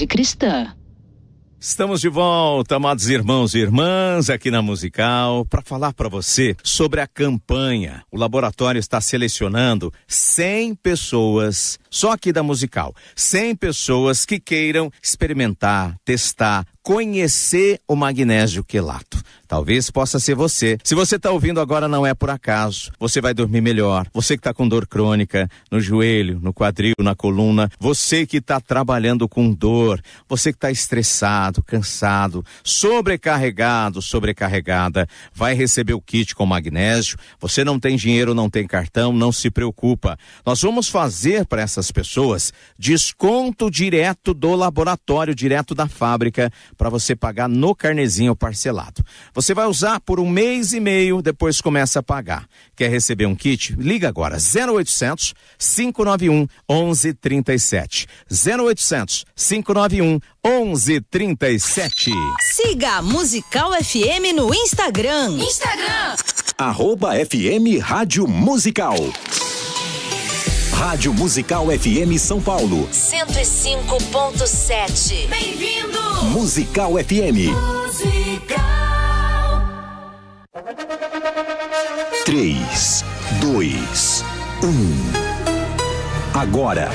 Cristã. Estamos de volta, amados irmãos e irmãs, aqui na Musical, para falar para você sobre a campanha. O laboratório está selecionando 100 pessoas, só aqui da Musical, 100 pessoas que queiram experimentar, testar, conhecer o magnésio quelato. Talvez possa ser você. Se você está ouvindo agora, não é por acaso. Você vai dormir melhor. Você que está com dor crônica no joelho, no quadril, na coluna. Você que está trabalhando com dor. Você que está estressado, cansado, sobrecarregado, sobrecarregada. Vai receber o kit com magnésio. Você não tem dinheiro, não tem cartão, não se preocupa. Nós vamos fazer para essas pessoas desconto direto do laboratório, direto da fábrica, para você pagar no carnezinho parcelado. Você vai usar por 1 mês e meio, depois começa a pagar. Quer receber um kit? Liga agora, 0800 591 1137. 0800 591 1137. Siga a Musical FM no Instagram. @FM Rádio Musical. Rádio Musical FM São Paulo. 105.7. Bem-vindo! Musical FM. Musical. 3, 2, 1. Agora,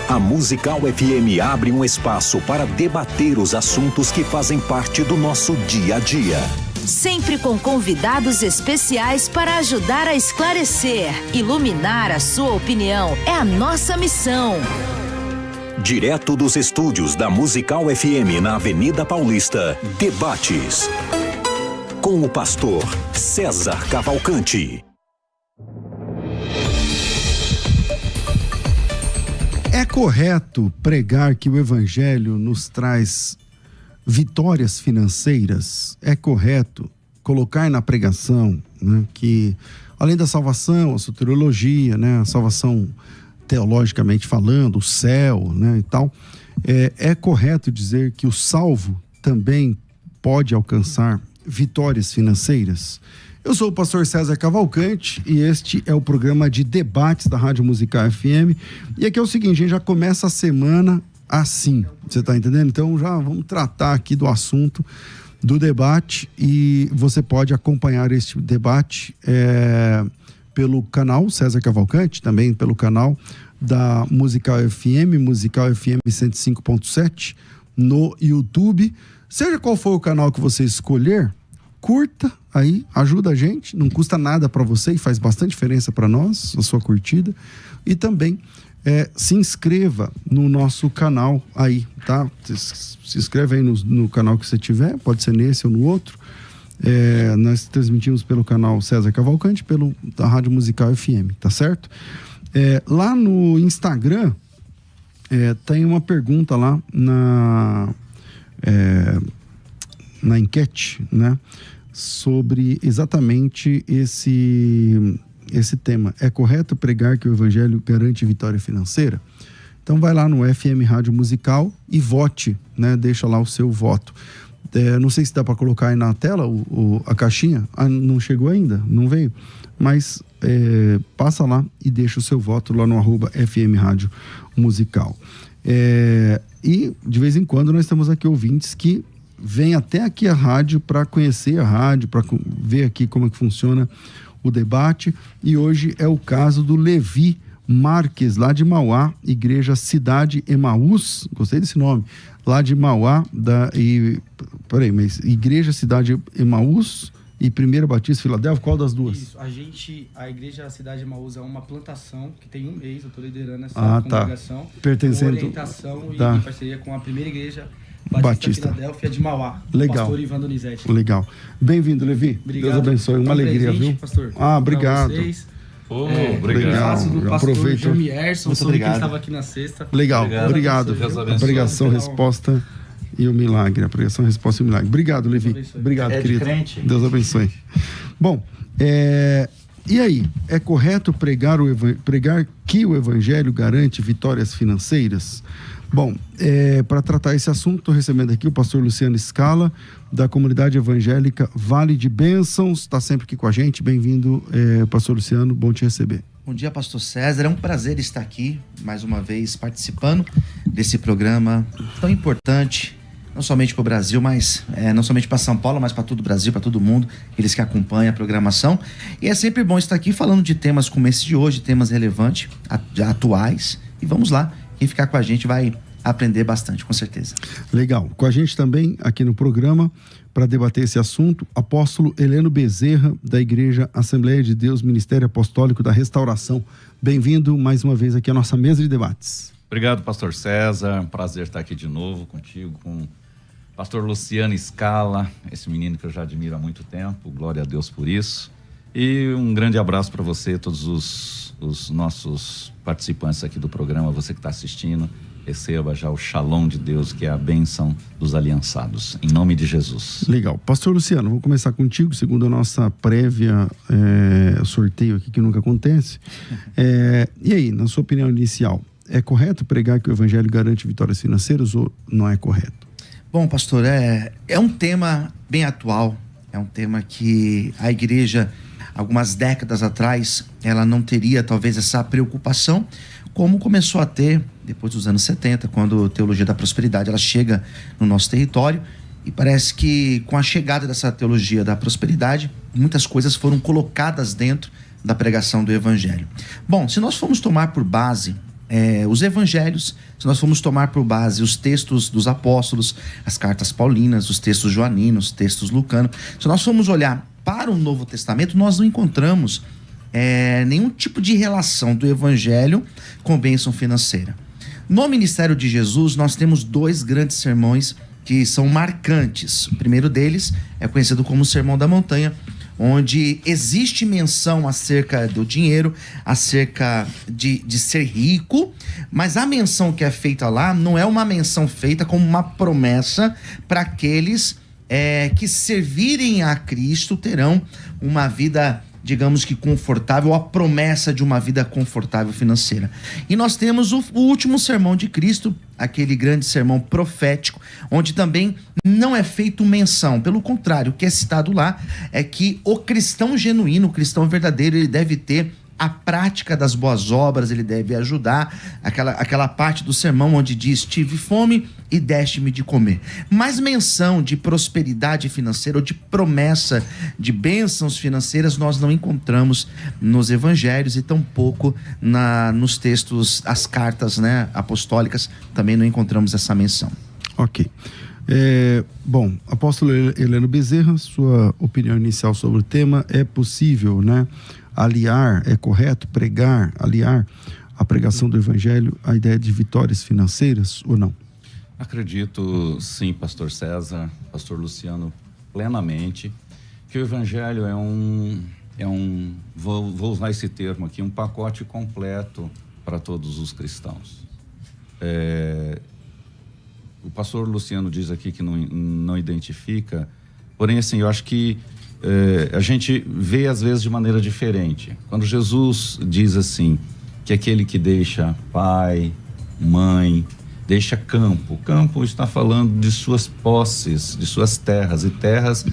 a Musical FM abre um espaço para debater os assuntos que fazem parte do nosso dia a dia. Sempre com convidados especiais para ajudar a esclarecer, iluminar a sua opinião. É a nossa missão. Direto dos estúdios da Musical FM na Avenida Paulista, debates com o pastor César Cavalcante. É correto pregar que o Evangelho nos traz vitórias financeiras? É correto colocar na pregação, né, que além da salvação, a soteriologia, né, a salvação teologicamente falando, o céu, né, e tal, é correto dizer que o salvo também pode alcançar vitórias financeiras? Eu sou o pastor César Cavalcante e este é o programa de debates da Rádio Musical FM. E aqui é o seguinte, a gente já começa a semana assim, você tá entendendo? Então já vamos tratar aqui do assunto do debate e você pode acompanhar este debate pelo canal César Cavalcante, também pelo canal da Musical FM 105.7 no YouTube. Seja qual for o canal que você escolher, curta aí, ajuda a gente, não custa nada para você e faz bastante diferença para nós, a sua curtida. E também se inscreva no nosso canal aí, tá? Se inscreve aí no canal que você tiver, pode ser nesse ou no outro. Nós transmitimos pelo canal César Cavalcante, da Rádio Musical FM, tá certo? Lá no Instagram, tem uma pergunta lá na enquete, né? Sobre exatamente esse tema. É correto pregar que o Evangelho garante vitória financeira? Então vai lá no FM Rádio Musical e vote, né? Deixa lá o seu voto. Não sei se dá para colocar aí na tela a caixinha. Não chegou ainda? Não veio? Mas passa lá e deixa o seu voto lá no @FM Rádio Musical. E de vez em quando nós temos aqui ouvintes que vêm até aqui a rádio para conhecer a rádio, para ver aqui como é que funciona o debate. E hoje é o caso do Levi Marques, lá de Mauá, Igreja Cidade Emaús, gostei desse nome, lá de Mauá, mas Igreja Cidade Emaús e Primeira Batista Filadélfia, qual das duas? Isso, a Igreja Cidade Emaús é uma plantação que tem 1 mês, eu estou liderando essa congregação, pertencendo, com orientação e em parceria com a Primeira Igreja Batista Filadélfia de Mauá. Legal. Pastor Ivan Donizete. Legal. Bem-vindo, Levi. Obrigado. Deus abençoe. Uma alegria, viu? Pastor. Obrigado. Obrigado. Do pastor Aproveita. João Mierson, soube que ele estava aqui na sexta. Legal. Obrigado. A pregação, resposta e o milagre. A pregação, resposta e o milagre. Obrigado, Levi. Obrigado, querido. Deus abençoe. Bom, e aí? É correto pregar que o Evangelho garante vitórias financeiras? Bom, para tratar esse assunto, estou recebendo aqui o pastor Luciano Scala, da comunidade evangélica Vale de Bênçãos, está sempre aqui com a gente. Bem-vindo, pastor Luciano, bom te receber. Bom dia, pastor César. É um prazer estar aqui, mais uma vez, participando desse programa tão importante, não somente para o Brasil, mas não somente para São Paulo, mas para todo o Brasil, para todo mundo, aqueles que acompanham a programação. E é sempre bom estar aqui falando de temas como esse de hoje, temas relevantes, atuais. E vamos lá, quem ficar com a gente vai aprender bastante, com certeza. Legal. Com a gente também, aqui no programa, para debater esse assunto, apóstolo Heleno Bezerra, da Igreja Assembleia de Deus, Ministério Apostólico da Restauração. Bem-vindo mais uma vez aqui à nossa mesa de debates. Obrigado, pastor César. Um prazer estar aqui de novo contigo, com o pastor Luciano Scala, esse menino que eu já admiro há muito tempo. Glória a Deus por isso. E um grande abraço para você, todos os nossos participantes aqui do programa, você que está assistindo. Receba já o shalom de Deus, que é a bênção dos aliançados, em nome de Jesus. Legal. Pastor Luciano, vou começar contigo, segundo a nossa prévia sorteio aqui, que nunca acontece. E aí, na sua opinião inicial, é correto pregar que o evangelho garante vitórias financeiras ou não é correto? Bom, pastor, é um tema bem atual, é um tema que a igreja, algumas décadas atrás, ela não teria talvez essa preocupação, como começou a ter depois dos anos 70, quando a teologia da prosperidade ela chega no nosso território, e parece que com a chegada dessa teologia da prosperidade, muitas coisas foram colocadas dentro da pregação do evangelho. Bom, se nós formos tomar por base os evangelhos, se nós formos tomar por base os textos dos apóstolos, as cartas paulinas, os textos joaninos, os textos lucanos, se nós formos olhar para o Novo Testamento, nós não encontramos nenhum tipo de relação do evangelho com bênção financeira. No ministério de Jesus, nós temos 2 grandes sermões que são marcantes. O primeiro deles é conhecido como o Sermão da Montanha, onde existe menção acerca do dinheiro, acerca de ser rico, mas a menção que é feita lá não é uma menção feita como uma promessa para aqueles que servirem a Cristo terão uma vida, digamos que confortável, a promessa de uma vida confortável financeira. E nós temos o último sermão de Cristo, aquele grande sermão profético, onde também não é feito menção. Pelo contrário, o que é citado lá é que o cristão genuíno, o cristão verdadeiro, ele deve ter a prática das boas obras, ele deve ajudar aquela parte do sermão onde diz: tive fome e deste-me de comer. Mas menção de prosperidade financeira ou de promessa de bênçãos financeiras nós não encontramos nos evangelhos, e tampouco nos textos, as cartas, né, apostólicas, também não encontramos essa menção. Ok. Bom, apóstolo Heleno Bezerra, sua opinião inicial sobre o tema: é possível, né, aliar, é correto pregar, aliar a pregação do evangelho à ideia de vitórias financeiras ou não? Acredito sim, pastor César, pastor Luciano, plenamente, que o evangelho vou usar esse termo aqui, um pacote completo para todos os cristãos. O pastor Luciano diz aqui que não identifica, porém, assim, eu acho que a gente vê às vezes de maneira diferente. Quando Jesus diz assim, que aquele que deixa pai, mãe, deixa campo está falando de suas posses, de suas terras, e terras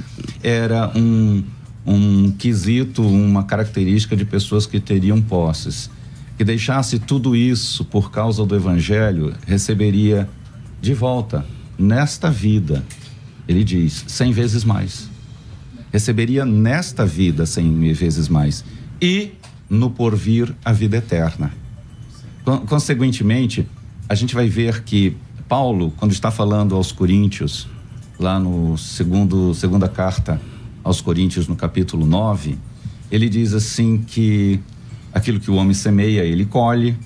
era um quesito, uma característica de pessoas que teriam posses. Que deixasse tudo isso por causa do evangelho, receberia de volta nesta vida, ele diz, 100 vezes mais. Receberia nesta vida 100 vezes mais, e no porvir a vida eterna. Consequentemente, a gente vai ver que Paulo, quando está falando aos Coríntios, lá no segunda carta aos Coríntios, no capítulo 9, ele diz assim que aquilo que o homem semeia, ele colhe,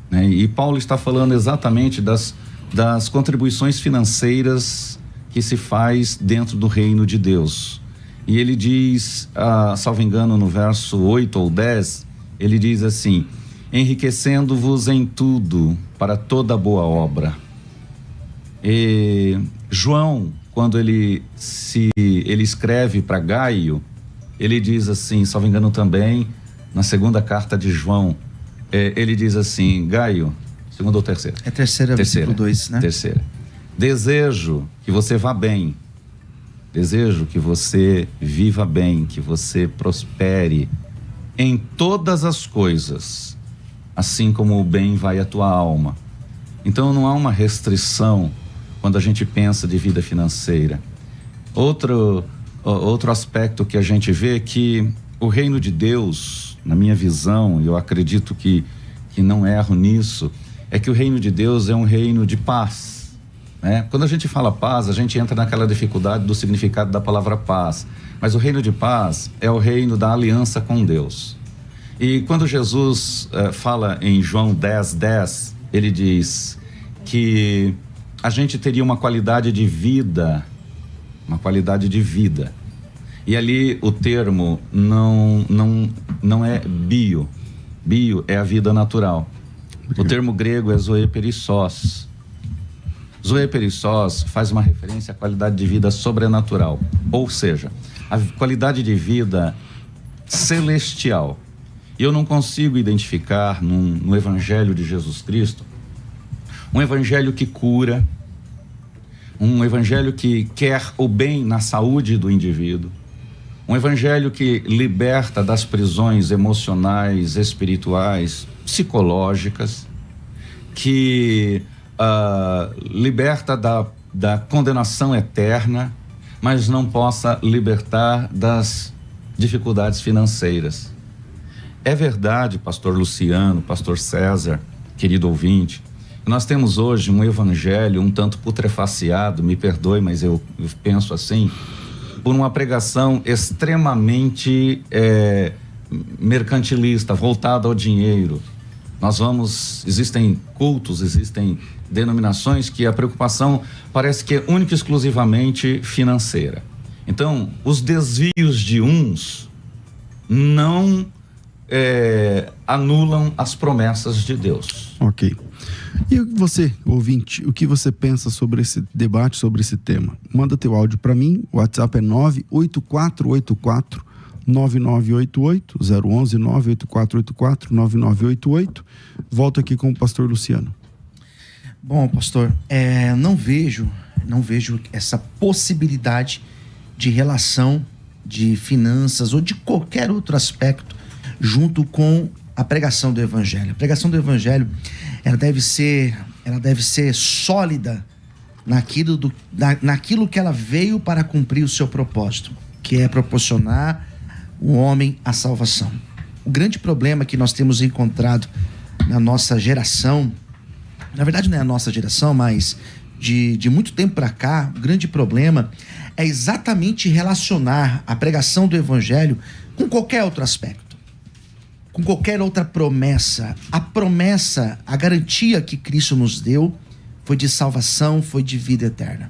né? E Paulo está falando exatamente das contribuições financeiras que se faz dentro do reino de Deus. E ele diz, salvo engano, no verso 8 ou 10, ele diz assim: enriquecendo-vos em tudo para toda boa obra. E João, quando ele escreve para Gaio, ele diz assim, salvo engano também, na segunda carta de João, ele diz assim, Gaio, segunda ou terceira? É terceira, versículo 2, né? Terceira. Desejo que você vá bem, desejo que você viva bem, que você prospere em todas as coisas, assim como o bem vai à tua alma. Então não há uma restrição quando a gente pensa de vida financeira. Outro aspecto que a gente vê é que o reino de Deus, na minha visão, e eu acredito que não erro nisso, é que o reino de Deus é um reino de paz, né? Quando a gente fala paz, a gente entra naquela dificuldade do significado da palavra paz, mas o reino de paz é o reino da aliança com Deus. E quando Jesus fala em João 10:10, ele diz que a gente teria uma qualidade de vida, e ali o termo não é bio é a vida natural. O termo grego é zoeperissós. Zoeperissós faz uma referência à qualidade de vida sobrenatural, ou seja, a qualidade de vida celestial. E eu não consigo identificar no Evangelho de Jesus Cristo um evangelho que cura, um evangelho que quer o bem na saúde do indivíduo, um evangelho que liberta das prisões emocionais, espirituais, psicológicas, que liberta da condenação eterna, mas não possa libertar das dificuldades financeiras. É verdade, pastor Luciano, pastor César, querido ouvinte, nós temos hoje um evangelho um tanto putrefaciado, me perdoe, mas eu penso assim, por uma pregação extremamente mercantilista, voltada ao dinheiro. Existem cultos, existem denominações que a preocupação parece que é única e exclusivamente financeira. Então, os desvios de uns não anulam as promessas de Deus. Ok. E você, ouvinte, o que você pensa sobre esse debate, sobre esse tema? Manda teu áudio para mim, o WhatsApp é 98484-9988, 011-98484-9988. Volto aqui com o pastor Luciano. Bom, pastor, não vejo essa possibilidade de relação de finanças ou de qualquer outro aspecto junto com a pregação do evangelho. A pregação do evangelho, ela deve ser sólida naquilo que ela veio para cumprir o seu propósito, que é proporcionar o homem a salvação. O grande problema que nós temos encontrado na nossa geração, na verdade não é a nossa geração, mas de muito tempo para cá, o grande problema é exatamente relacionar a pregação do evangelho com qualquer outro aspecto, com qualquer outra promessa. A promessa, a garantia que Cristo nos deu foi de salvação, foi de vida eterna.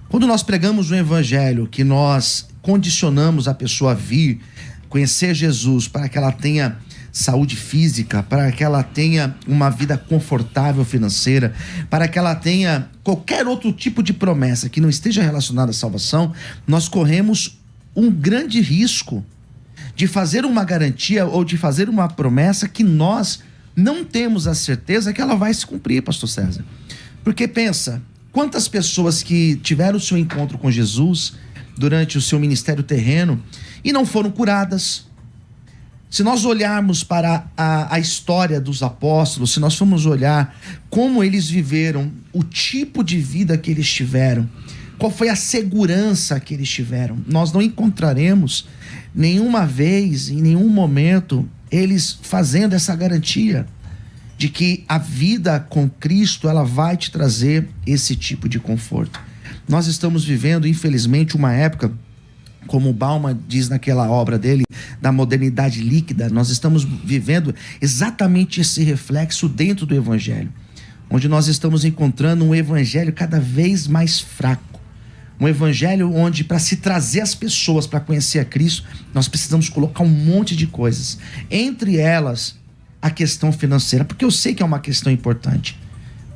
Quando nós pregamos o evangelho, que nós condicionamos a pessoa a vir, conhecer Jesus, para que ela tenha saúde física, para que ela tenha uma vida confortável financeira, para que ela tenha qualquer outro tipo de promessa que não esteja relacionada à salvação, nós corremos um grande risco de fazer uma garantia ou de fazer uma promessa que nós não temos a certeza que ela vai se cumprir, pastor César. Porque pensa, quantas pessoas que tiveram o seu encontro com Jesus durante o seu ministério terreno e não foram curadas. Se nós olharmos para a história dos apóstolos, se nós formos olhar como eles viveram, o tipo de vida que eles tiveram, qual foi a segurança que eles tiveram, nós não encontraremos nenhuma vez, em nenhum momento, eles fazendo essa garantia de que a vida com Cristo, ela vai te trazer esse tipo de conforto. Nós estamos vivendo, infelizmente, uma época, como o Bauman diz naquela obra dele, da modernidade líquida. Nós estamos vivendo exatamente esse reflexo dentro do evangelho, onde nós estamos encontrando um evangelho cada vez mais fraco. Um evangelho onde, para se trazer as pessoas para conhecer a Cristo, nós precisamos colocar um monte de coisas. Entre elas, a questão financeira, porque eu sei que é uma questão importante.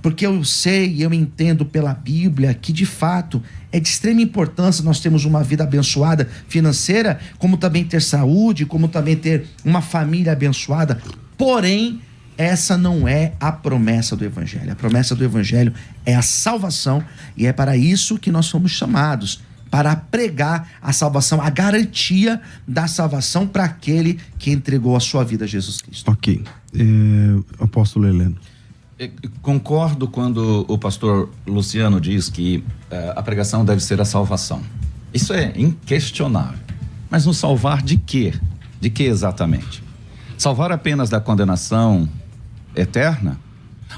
Porque eu sei e eu entendo pela Bíblia que, de fato, é de extrema importância nós termos uma vida abençoada financeira, como também ter saúde, como também ter uma família abençoada. Porém, essa não é a promessa do Evangelho. A promessa do Evangelho é a salvação, e é para isso que nós fomos chamados. para pregar a salvação, a garantia da salvação para aquele que entregou a sua vida a Jesus Cristo. Ok. Apóstolo Heleno. Concordo quando o pastor Luciano diz que a pregação deve ser a salvação. Isso é inquestionável. Mas nos salvar de quê? De que exatamente? Salvar apenas da condenação eterna?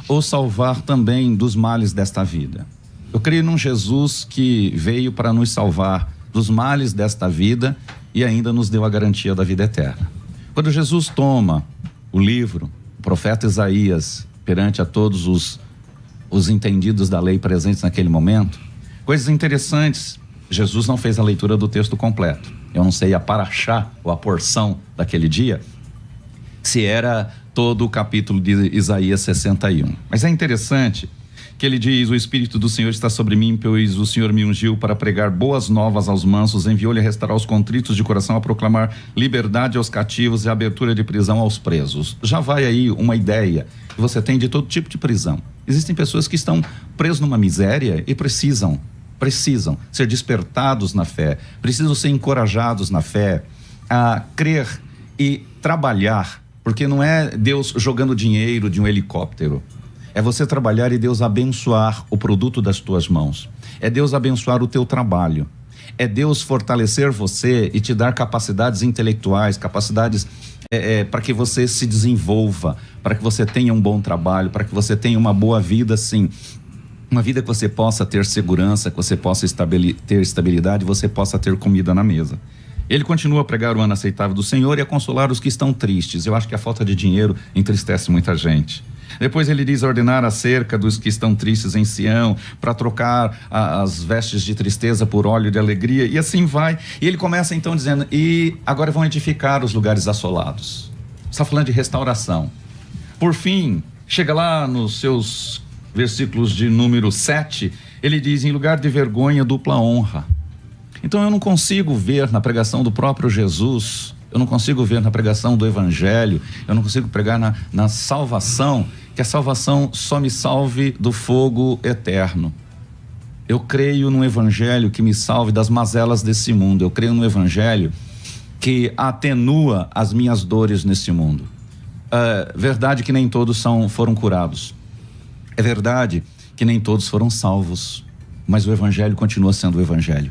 Ou salvar também dos males desta vida? Eu creio num Jesus que veio para nos salvar dos males desta vida e ainda nos deu a garantia da vida eterna. Quando Jesus toma o livro, o profeta Isaías, perante a todos os entendidos da lei presentes naquele momento, coisas interessantes. Jesus não fez a leitura do texto completo. Eu não sei a paraxá ou a porção daquele dia, se era todo o capítulo de Isaías 61. Mas é interessante que ele diz: o Espírito do Senhor está sobre mim, pois o Senhor me ungiu para pregar boas novas aos mansos, enviou-lhe a restaurar os contritos de coração, a proclamar liberdade aos cativos e abertura de prisão aos presos. Já vai aí uma ideia que você tem de todo tipo de prisão. Existem pessoas que estão presas numa miséria e precisam ser despertados na fé, precisam ser encorajados na fé, a crer e trabalhar, porque não é Deus jogando dinheiro de um helicóptero. É você trabalhar e Deus abençoar o produto das tuas mãos. É Deus abençoar o teu trabalho. É Deus fortalecer você e te dar capacidades intelectuais, capacidades para que você se desenvolva, para que você tenha um bom trabalho, para que você tenha uma boa vida, sim. Uma vida que você possa ter segurança, que você possa ter estabilidade, você possa ter comida na mesa. Ele continua a pregar o ano aceitável do Senhor e a consolar os que estão tristes. Eu acho que a falta de dinheiro entristece muita gente. Depois ele diz: ordenar acerca dos que estão tristes em Sião, para trocar as vestes de tristeza por óleo de alegria, e assim vai. E ele começa então dizendo: e agora vão edificar os lugares assolados. Está falando de restauração. Por fim, chega lá nos seus versículos de número 7, ele diz: em lugar de vergonha, dupla honra. Então eu não consigo ver na pregação do próprio Jesus, eu não consigo ver na pregação do Evangelho, eu não consigo pregar na salvação, que a salvação só me salve do fogo eterno. Eu creio num Evangelho que me salve das mazelas desse mundo. Eu creio num Evangelho que atenua as minhas dores nesse mundo. É verdade que nem todos foram curados. É verdade que nem todos foram salvos, mas o Evangelho continua sendo o Evangelho.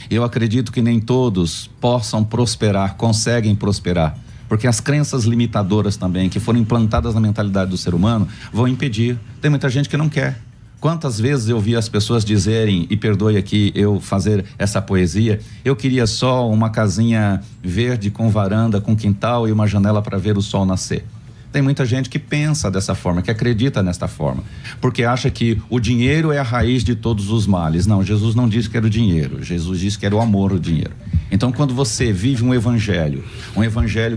Eu acredito que nem todos possam prosperar, conseguem prosperar, porque as crenças limitadoras também, que foram implantadas na mentalidade do ser humano, vão impedir. Tem muita gente que não quer. Quantas vezes eu vi as pessoas dizerem, e perdoe aqui eu fazer essa poesia, eu queria só uma casinha verde com varanda, com quintal e uma janela para ver o sol nascer. Tem muita gente que pensa dessa forma, que acredita nesta forma, porque acha que o dinheiro é a raiz de todos os males. Não, Jesus não disse que era o dinheiro, Jesus disse que era o amor o dinheiro. Então, quando você vive um evangelho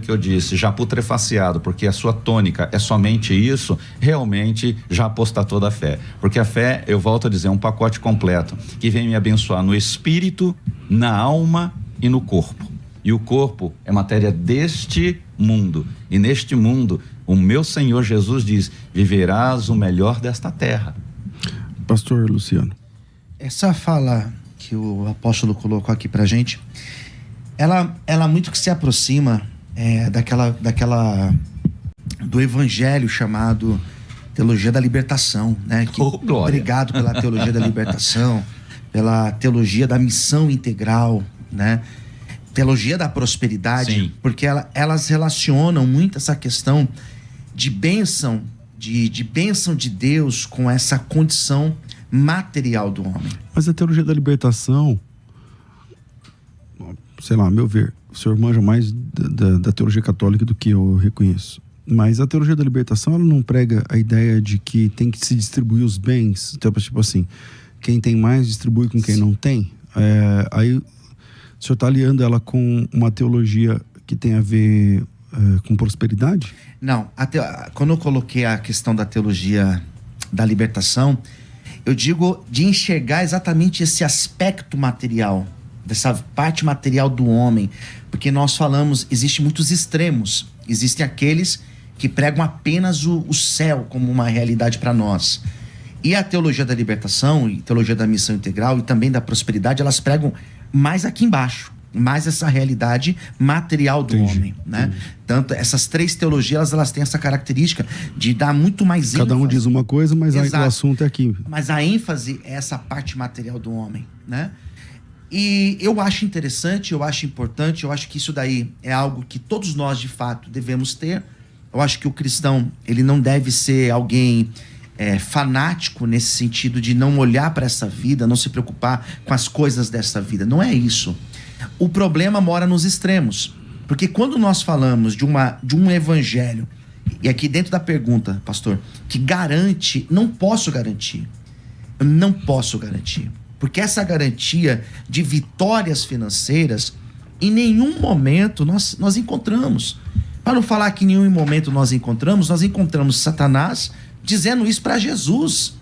que eu disse, já putrefaciado, porque a sua tônica é somente isso, realmente já apostatou da fé. Porque a fé, eu volto a dizer, é um pacote completo, que vem me abençoar no espírito, na alma e no corpo. E o corpo é matéria deste mundo. E neste mundo, o meu Senhor Jesus diz: viverás o melhor desta terra. Pastor Luciano. Essa fala que o apóstolo colocou aqui pra gente, ela muito que se aproxima do evangelho chamado teologia da libertação, né? Obrigado pela teologia da libertação, pela teologia da missão integral, né? Teologia da prosperidade. Sim. Porque elas relacionam muito essa questão de bênção, de bênção de Deus com essa condição material do homem. Mas a teologia da libertação, sei lá, a meu ver, o senhor manja mais da teologia católica do que eu reconheço. Mas a teologia da libertação, ela não prega a ideia de que tem que se distribuir os bens, tipo assim, quem tem mais distribui com quem não tem. Aí o senhor está aliando ela com uma teologia que tem a ver com prosperidade? Não, quando eu coloquei a questão da teologia da libertação, eu digo de enxergar exatamente esse aspecto material, dessa parte material do homem, porque nós falamos, existem muitos extremos, existem aqueles que pregam apenas o céu como uma realidade para nós, E a teologia da libertação e teologia da missão integral e também da prosperidade, elas pregam mais aqui embaixo, mais essa realidade material do homem, né? Tanto essas 3 teologias, elas têm essa característica de dar muito mais ênfase. Cada um diz uma coisa, mas aí o assunto é aqui. Mas a ênfase é essa parte material do homem, né? E eu acho interessante, eu acho importante, eu acho que isso daí é algo que todos nós, de fato, devemos ter. Eu acho que o cristão, ele não deve ser alguém fanático nesse sentido de não olhar para essa vida, não se preocupar com as coisas dessa vida. Não é isso. O problema mora nos extremos. Porque quando nós falamos de um evangelho, e aqui dentro da pergunta, pastor, que garante, não posso garantir. Eu não posso garantir. Porque essa garantia de vitórias financeiras, em nenhum momento nós encontramos. Para não falar que em nenhum momento nós encontramos Satanás dizendo isso para Jesus,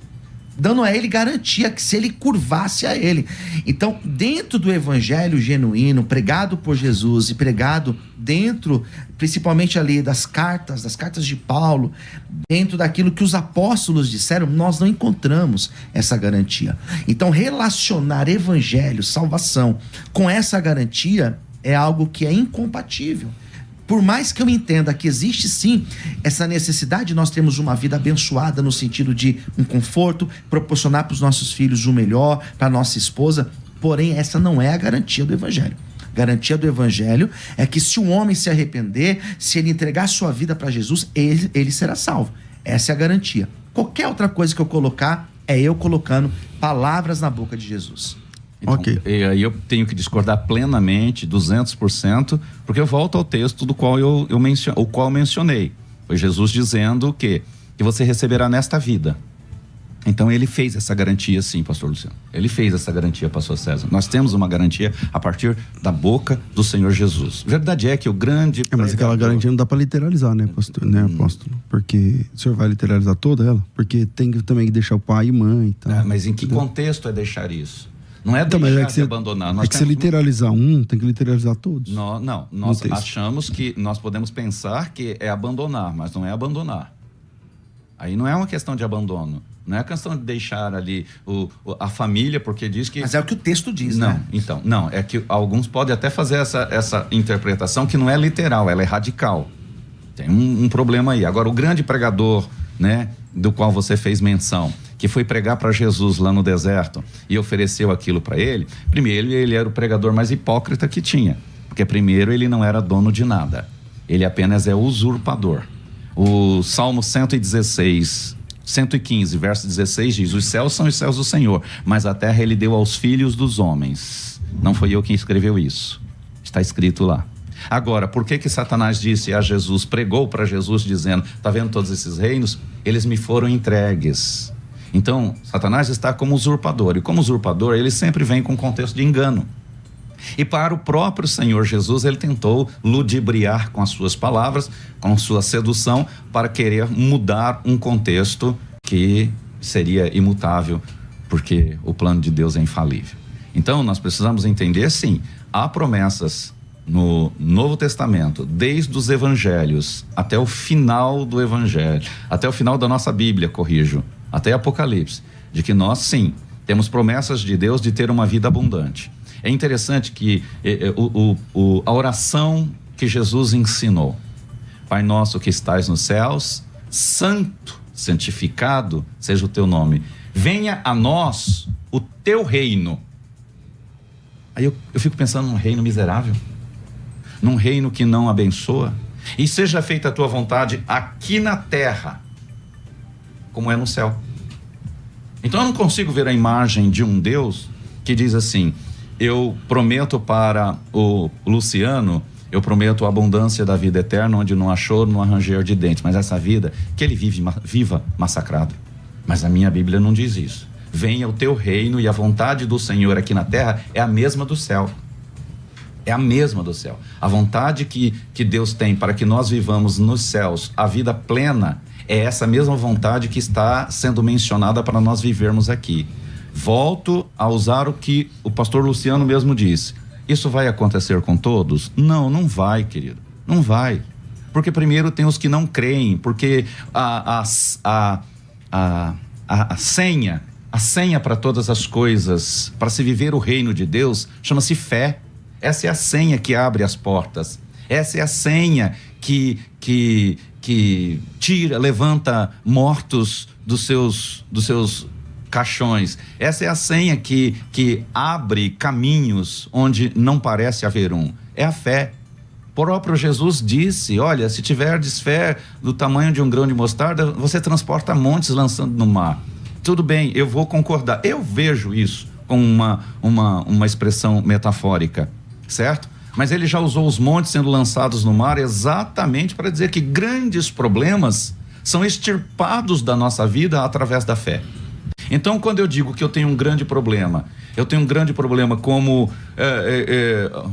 dando a ele garantia que se ele curvasse a ele. Então, dentro do evangelho genuíno, pregado por Jesus e pregado dentro, principalmente ali das cartas de Paulo, dentro daquilo que os apóstolos disseram, nós não encontramos essa garantia. Então, relacionar evangelho, salvação, com essa garantia é algo que é incompatível. Por mais que eu entenda que existe sim essa necessidade de nós termos uma vida abençoada no sentido de um conforto, proporcionar para os nossos filhos o melhor, para a nossa esposa, porém essa não é a garantia do evangelho. A garantia do evangelho é que se o homem se arrepender, se ele entregar sua vida para Jesus, ele será salvo. Essa é a garantia. Qualquer outra coisa que eu colocar é eu colocando palavras na boca de Jesus. Então, ok. E aí eu tenho que discordar plenamente, 200%, porque eu volto ao texto do qual eu mencionei. Foi Jesus dizendo que você receberá nesta vida. Então ele fez essa garantia, sim, pastor Luciano. Ele fez essa garantia, pastor César. Nós temos uma garantia a partir da boca do Senhor Jesus. Verdade é que o grande... Mas aquela garantia não dá para literalizar, né, pastor, né, apóstolo? Porque o senhor vai literalizar toda ela? Porque tem que também deixar o pai e mãe e tal. Mas em que contexto é deixar isso? Não é deixar de abandonar. Nós se literalizar tem que literalizar todos. Nós achamos que nós podemos pensar que é abandonar, mas não é abandonar. Aí não é uma questão de abandono. Não é questão de deixar ali a família, porque diz que... Mas é o que o texto diz, não, né? Então, não, é que alguns podem até fazer essa interpretação que não é literal, ela é radical. Tem um problema aí. Agora, o grande pregador, né, do qual você fez menção, que foi pregar para Jesus lá no deserto e ofereceu aquilo para ele, primeiro ele era o pregador mais hipócrita que tinha, porque primeiro ele não era dono de nada, ele apenas é usurpador. O Salmo 115, verso 16 diz: os céus são os céus do Senhor, mas a terra ele deu aos filhos dos homens. Não foi eu quem escreveu isso, está escrito lá. Agora, por que Satanás disse a Jesus, pregou para Jesus dizendo, tá vendo todos esses reinos? Eles me foram entregues. Então, Satanás está como usurpador, e como usurpador ele sempre vem com contexto de engano. E para o próprio Senhor Jesus, ele tentou ludibriar com as suas palavras, com sua sedução, para querer mudar um contexto que seria imutável, porque o plano de Deus é infalível. Então, nós precisamos entender, sim, há promessas no Novo Testamento, desde os evangelhos até o final do evangelho, até o final da nossa Bíblia, corrijo, até Apocalipse, de que nós, sim, temos promessas de Deus de ter uma vida abundante. É interessante que a oração que Jesus ensinou, Pai nosso que estais nos céus, santo, santificado seja o teu nome, venha a nós o teu reino. Aí eu fico pensando num reino miserável, num reino que não abençoa, e seja feita a tua vontade aqui na terra, como é no céu. Então eu não consigo ver a imagem de um Deus que diz assim: eu prometo para o Luciano, eu prometo a abundância da vida eterna, onde não há choro, não há ranger de dentes, mas essa vida que ele viva massacrado. Mas a minha Bíblia não diz isso. Venha o teu reino, e a vontade do Senhor aqui na terra é a mesma do céu. É a mesma do céu. A vontade que Deus tem para que nós vivamos nos céus a vida plena é essa mesma vontade que está sendo mencionada para nós vivermos aqui. Volto a usar o que o pastor Luciano mesmo disse. Isso vai acontecer com todos? Não, não vai, querido. Não vai. Porque primeiro tem os que não creem, porque a a senha para todas as coisas, para se viver o reino de Deus, chama-se fé. Essa é a senha que abre as portas. Essa é a senha que levanta mortos dos seus caixões. Essa é a senha que abre caminhos onde não parece haver um. É a fé. O próprio Jesus disse, olha, se tiverdes fé do tamanho de um grão de mostarda, você transporta montes lançando no mar. Tudo bem, eu vou concordar. Eu vejo isso como uma expressão metafórica, certo? Mas ele já usou os montes sendo lançados no mar exatamente para dizer que grandes problemas são extirpados da nossa vida através da fé. Então, quando eu digo que eu tenho um grande problema como,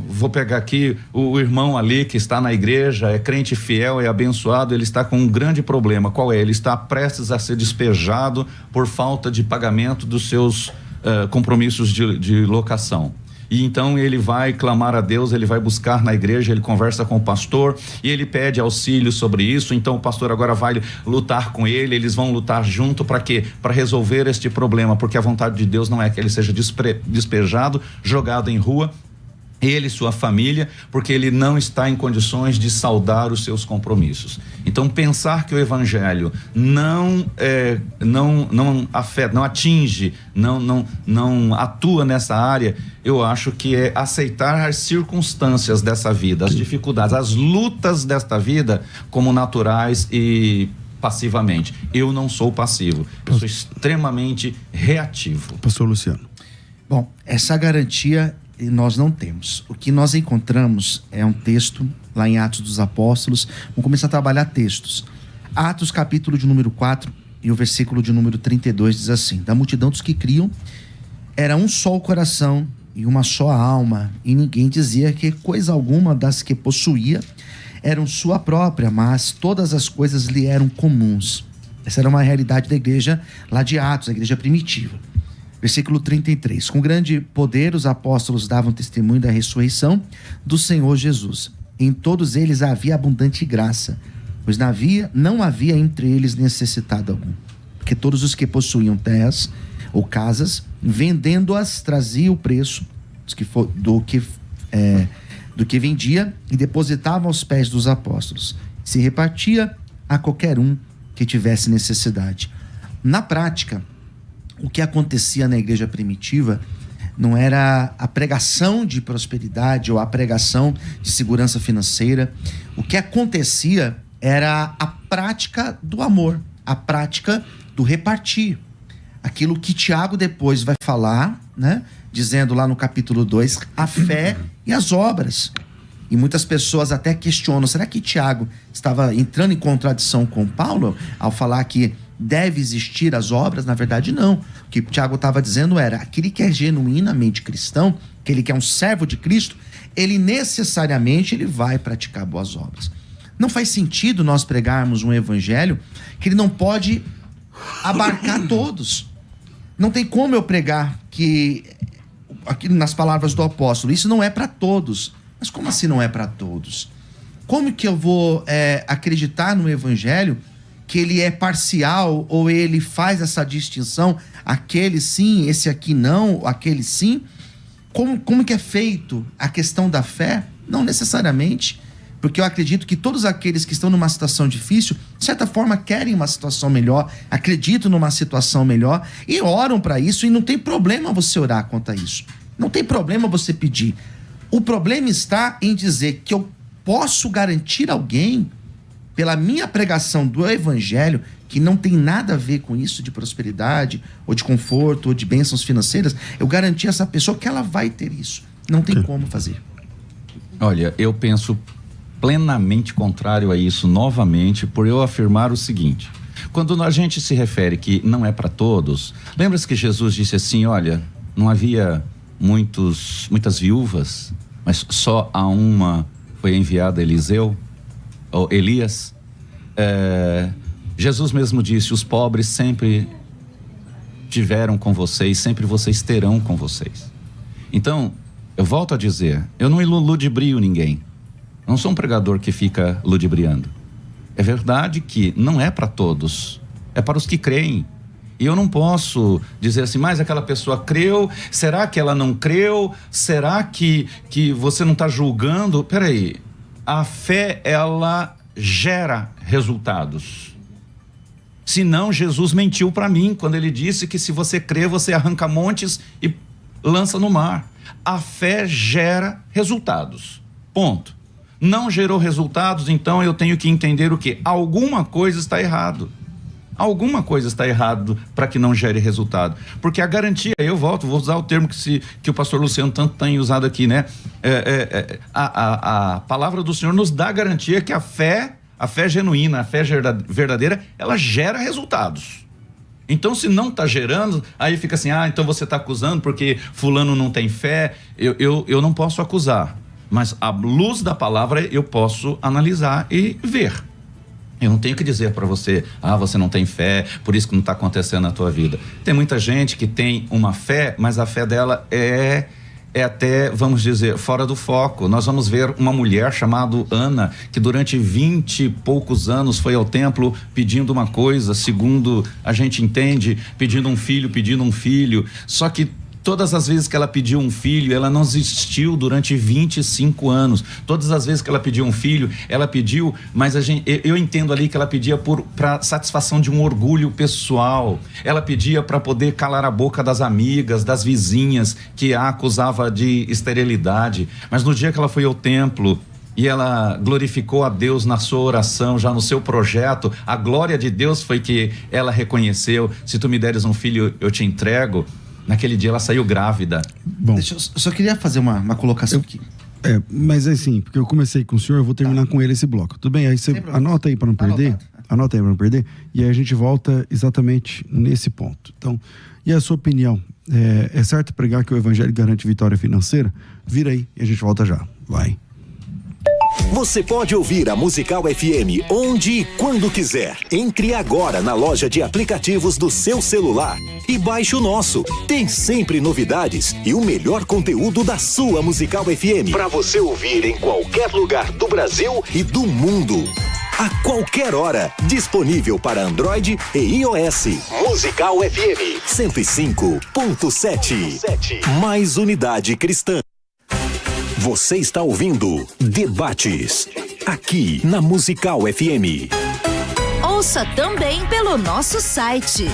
vou pegar aqui o irmão ali que está na igreja, é crente fiel, é abençoado, ele está com um grande problema. Qual é? Ele está prestes a ser despejado por falta de pagamento dos seus compromissos de locação. E então ele vai clamar a Deus, ele vai buscar na igreja, ele conversa com o pastor e ele pede auxílio sobre isso. Então o pastor agora vai lutar com ele, eles vão lutar junto para quê? Para resolver este problema, porque a vontade de Deus não é que ele seja despejado, jogado em rua, ele e sua família, porque ele não está em condições de saldar os seus compromissos. Então pensar que o evangelho não afeta, não atinge, não atua nessa área, eu acho que é aceitar as circunstâncias dessa vida, as dificuldades, as lutas desta vida como naturais e passivamente. Eu não sou passivo, eu sou extremamente reativo. Pastor Luciano. Bom, essa garantia nós não temos. O que nós encontramos é um texto lá em Atos dos Apóstolos. Vamos começar a trabalhar textos. Atos, capítulo de número 4 e o versículo de número 32 diz assim: da multidão dos que criam era um só o coração e uma só alma, e ninguém dizia que coisa alguma das que possuía eram sua própria, mas todas as coisas lhe eram comuns. Essa era uma realidade da igreja lá de Atos, a igreja primitiva. Versículo 33. Com grande poder os apóstolos davam testemunho da ressurreição do Senhor Jesus. Em todos eles havia abundante graça, pois não havia entre eles necessitado algum. Porque todos os que possuíam terras ou casas, vendendo-as, trazia o preço do que vendia e depositava aos pés dos apóstolos. Se repartia a qualquer um que tivesse necessidade. Na prática, o que acontecia na igreja primitiva não era a pregação de prosperidade ou a pregação de segurança financeira. O que acontecia era a prática do amor, a prática do repartir. Aquilo que Tiago depois vai falar, né? Dizendo lá no capítulo 2, a fé e as obras. E muitas pessoas até questionam, será que Tiago estava entrando em contradição com Paulo ao falar que deve existir as obras? Na verdade, não. O que Tiago estava dizendo era, aquele que é genuinamente cristão, aquele que é um servo de Cristo, ele necessariamente vai praticar boas obras. Não faz sentido nós pregarmos um evangelho que ele não pode abarcar todos. Não tem como eu pregar que, aqui nas palavras do apóstolo, isso não é para todos. Mas como assim não é para todos? Como que eu vou acreditar no evangelho que ele é parcial ou ele faz essa distinção, aquele sim, esse aqui não, aquele sim? Como que é feito a questão da fé? Não necessariamente, porque eu acredito que todos aqueles que estão numa situação difícil, de certa forma querem uma situação melhor, acreditam numa situação melhor e oram para isso, e não tem problema você orar quanto a isso. Não tem problema você pedir. O problema está em dizer que eu posso garantir alguém pela minha pregação do evangelho, que não tem nada a ver com isso de prosperidade, ou de conforto, ou de bênçãos financeiras, eu garantir a essa pessoa que ela vai ter isso. Não tem como fazer. Olha, eu penso plenamente contrário a isso novamente, por eu afirmar o seguinte: quando a gente se refere que não é para todos, lembra-se que Jesus disse assim, olha, não havia muitas viúvas, mas só a uma foi enviada Eliseu, ou Elias. Jesus mesmo disse, os pobres sempre tiveram com vocês, sempre vocês terão com vocês. Então, eu volto a dizer, eu não ludibrio ninguém, eu não sou um pregador que fica ludibriando. É verdade que não é para todos, é para os que creem. E eu não posso dizer assim, mas aquela pessoa creu, será que ela não creu? Será que você não está julgando? Peraí, a fé, ela gera resultados. Senão, Jesus mentiu para mim quando ele disse que se você crer, você arranca montes e lança no mar. A fé gera resultados. Ponto. Não gerou resultados, então eu tenho que entender o quê? Alguma coisa está errado. Alguma coisa está errado para que não gere resultado. Porque a garantia, vou usar o termo que o pastor Luciano tanto tem usado aqui, né? A palavra do Senhor nos dá a garantia que a fé genuína, a fé verdadeira, ela gera resultados. Então, se não está gerando, aí fica assim, então você está acusando porque fulano não tem fé. Eu não posso acusar, mas à luz da palavra eu posso analisar e ver. Eu não tenho que dizer para você, você não tem fé, por isso que não está acontecendo na tua vida. Tem muita gente que tem uma fé, mas a fé dela é até, vamos dizer, fora do foco. Nós vamos ver uma mulher chamada Ana, que durante 20 e poucos anos foi ao templo pedindo uma coisa, segundo a gente entende, pedindo um filho, só que todas as vezes que ela pediu um filho, ela não desistiu durante 25 anos. Todas as vezes que ela pediu um filho, ela pediu, mas eu entendo ali que ela pedia para satisfação de um orgulho pessoal. Ela pedia para poder calar a boca das amigas, das vizinhas, que a acusava de esterilidade. Mas no dia que ela foi ao templo e ela glorificou a Deus na sua oração, já no seu projeto, a glória de Deus foi que ela reconheceu: se tu me deres um filho, eu te entrego. Naquele dia ela saiu grávida. Bom, eu só queria fazer uma colocação aqui. Mas é assim, porque eu comecei com o senhor, eu vou terminar com ele esse bloco. Tudo bem? Aí você anota aí para não perder. Anota aí para não perder. E aí a gente volta exatamente nesse ponto. Então, e a sua opinião? É certo pregar que o evangelho garante vitória financeira? Vira aí e a gente volta já. Vai. Você pode ouvir a Musical FM onde e quando quiser. Entre agora na loja de aplicativos do seu celular e baixe o nosso. Tem sempre novidades e o melhor conteúdo da sua Musical FM para você ouvir em qualquer lugar do Brasil e do mundo. A qualquer hora, disponível para Android e iOS. Musical FM 105.7. Mais unidade cristã. Você está ouvindo Debates, aqui na Musical FM. Ouça também pelo nosso site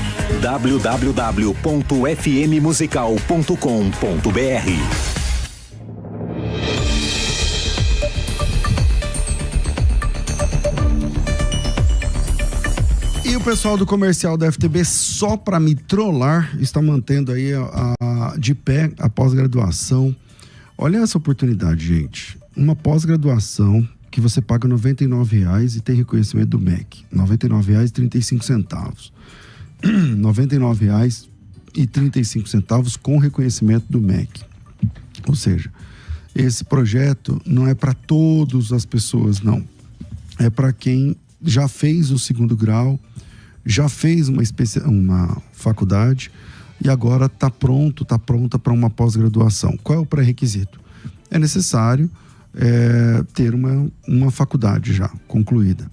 www.fmmusical.com.br. E o pessoal do comercial da FTB, só para me trollar, está mantendo aí de pé a pós-graduação. Olha essa oportunidade, gente. Uma pós-graduação que você paga R$99 e tem reconhecimento do MEC. R$99,35. R$99,35 com reconhecimento do MEC. Ou seja, esse projeto não é para todas as pessoas, não. É para quem já fez o segundo grau, já fez uma faculdade e agora está pronta para uma pós-graduação. Qual é o pré-requisito? É necessário ter uma faculdade já concluída.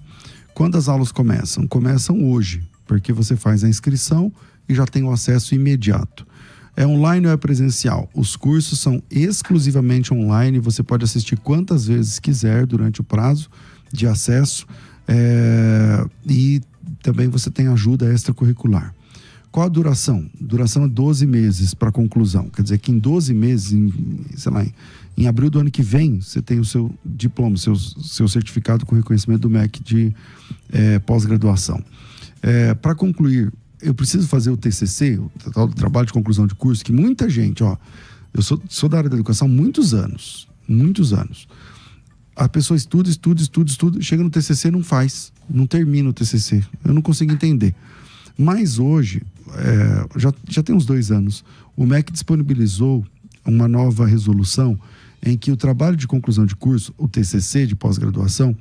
Quando as aulas começam? Começam hoje, porque você faz a inscrição e já tem o acesso imediato. É online ou é presencial? Os cursos são exclusivamente online, você pode assistir quantas vezes quiser durante o prazo de acesso, e também você tem ajuda extracurricular. Qual a duração? Duração é 12 meses para conclusão. Quer dizer que em 12 meses, em abril do ano que vem, você tem o seu diploma, seu certificado com reconhecimento do MEC de pós-graduação. Para concluir, eu preciso fazer o TCC, o trabalho de conclusão de curso, que muita gente, eu sou da área da educação há muitos anos. A pessoa estuda, chega no TCC, não faz, não termina o TCC. Eu não consigo entender. Mas hoje, já tem uns 2 anos, o MEC disponibilizou uma nova resolução em que o trabalho de conclusão de curso, o TCC de pós-graduação,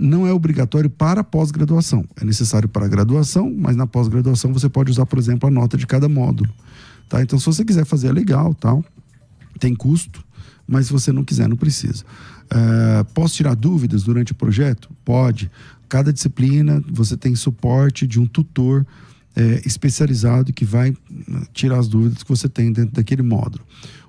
não é obrigatório para pós-graduação. É necessário para a graduação, mas na pós-graduação você pode usar, por exemplo, a nota de cada módulo. Tá? Então, se você quiser fazer, é legal, tal. Tem custo, mas se você não quiser, não precisa. Posso tirar dúvidas durante o projeto? Pode. Cada disciplina você tem suporte de um tutor especializado que vai tirar as dúvidas que você tem dentro daquele módulo.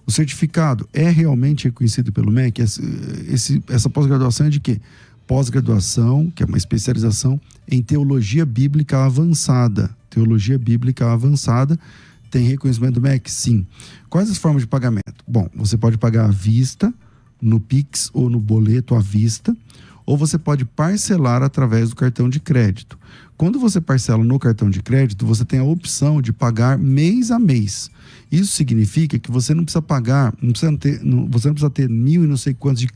O certificado é realmente reconhecido pelo MEC? Essa pós-graduação é de quê? Pós-graduação, que é uma especialização em teologia bíblica avançada. Teologia bíblica avançada tem reconhecimento do MEC? Sim. Quais as formas de pagamento? Bom, você pode pagar à vista, no Pix ou no boleto à vista, ou você pode parcelar através do cartão de crédito. Quando você parcela no cartão de crédito, você tem a opção de pagar mês a mês. Isso significa que você não precisa pagar, você não precisa ter 1.000 e não sei quantos de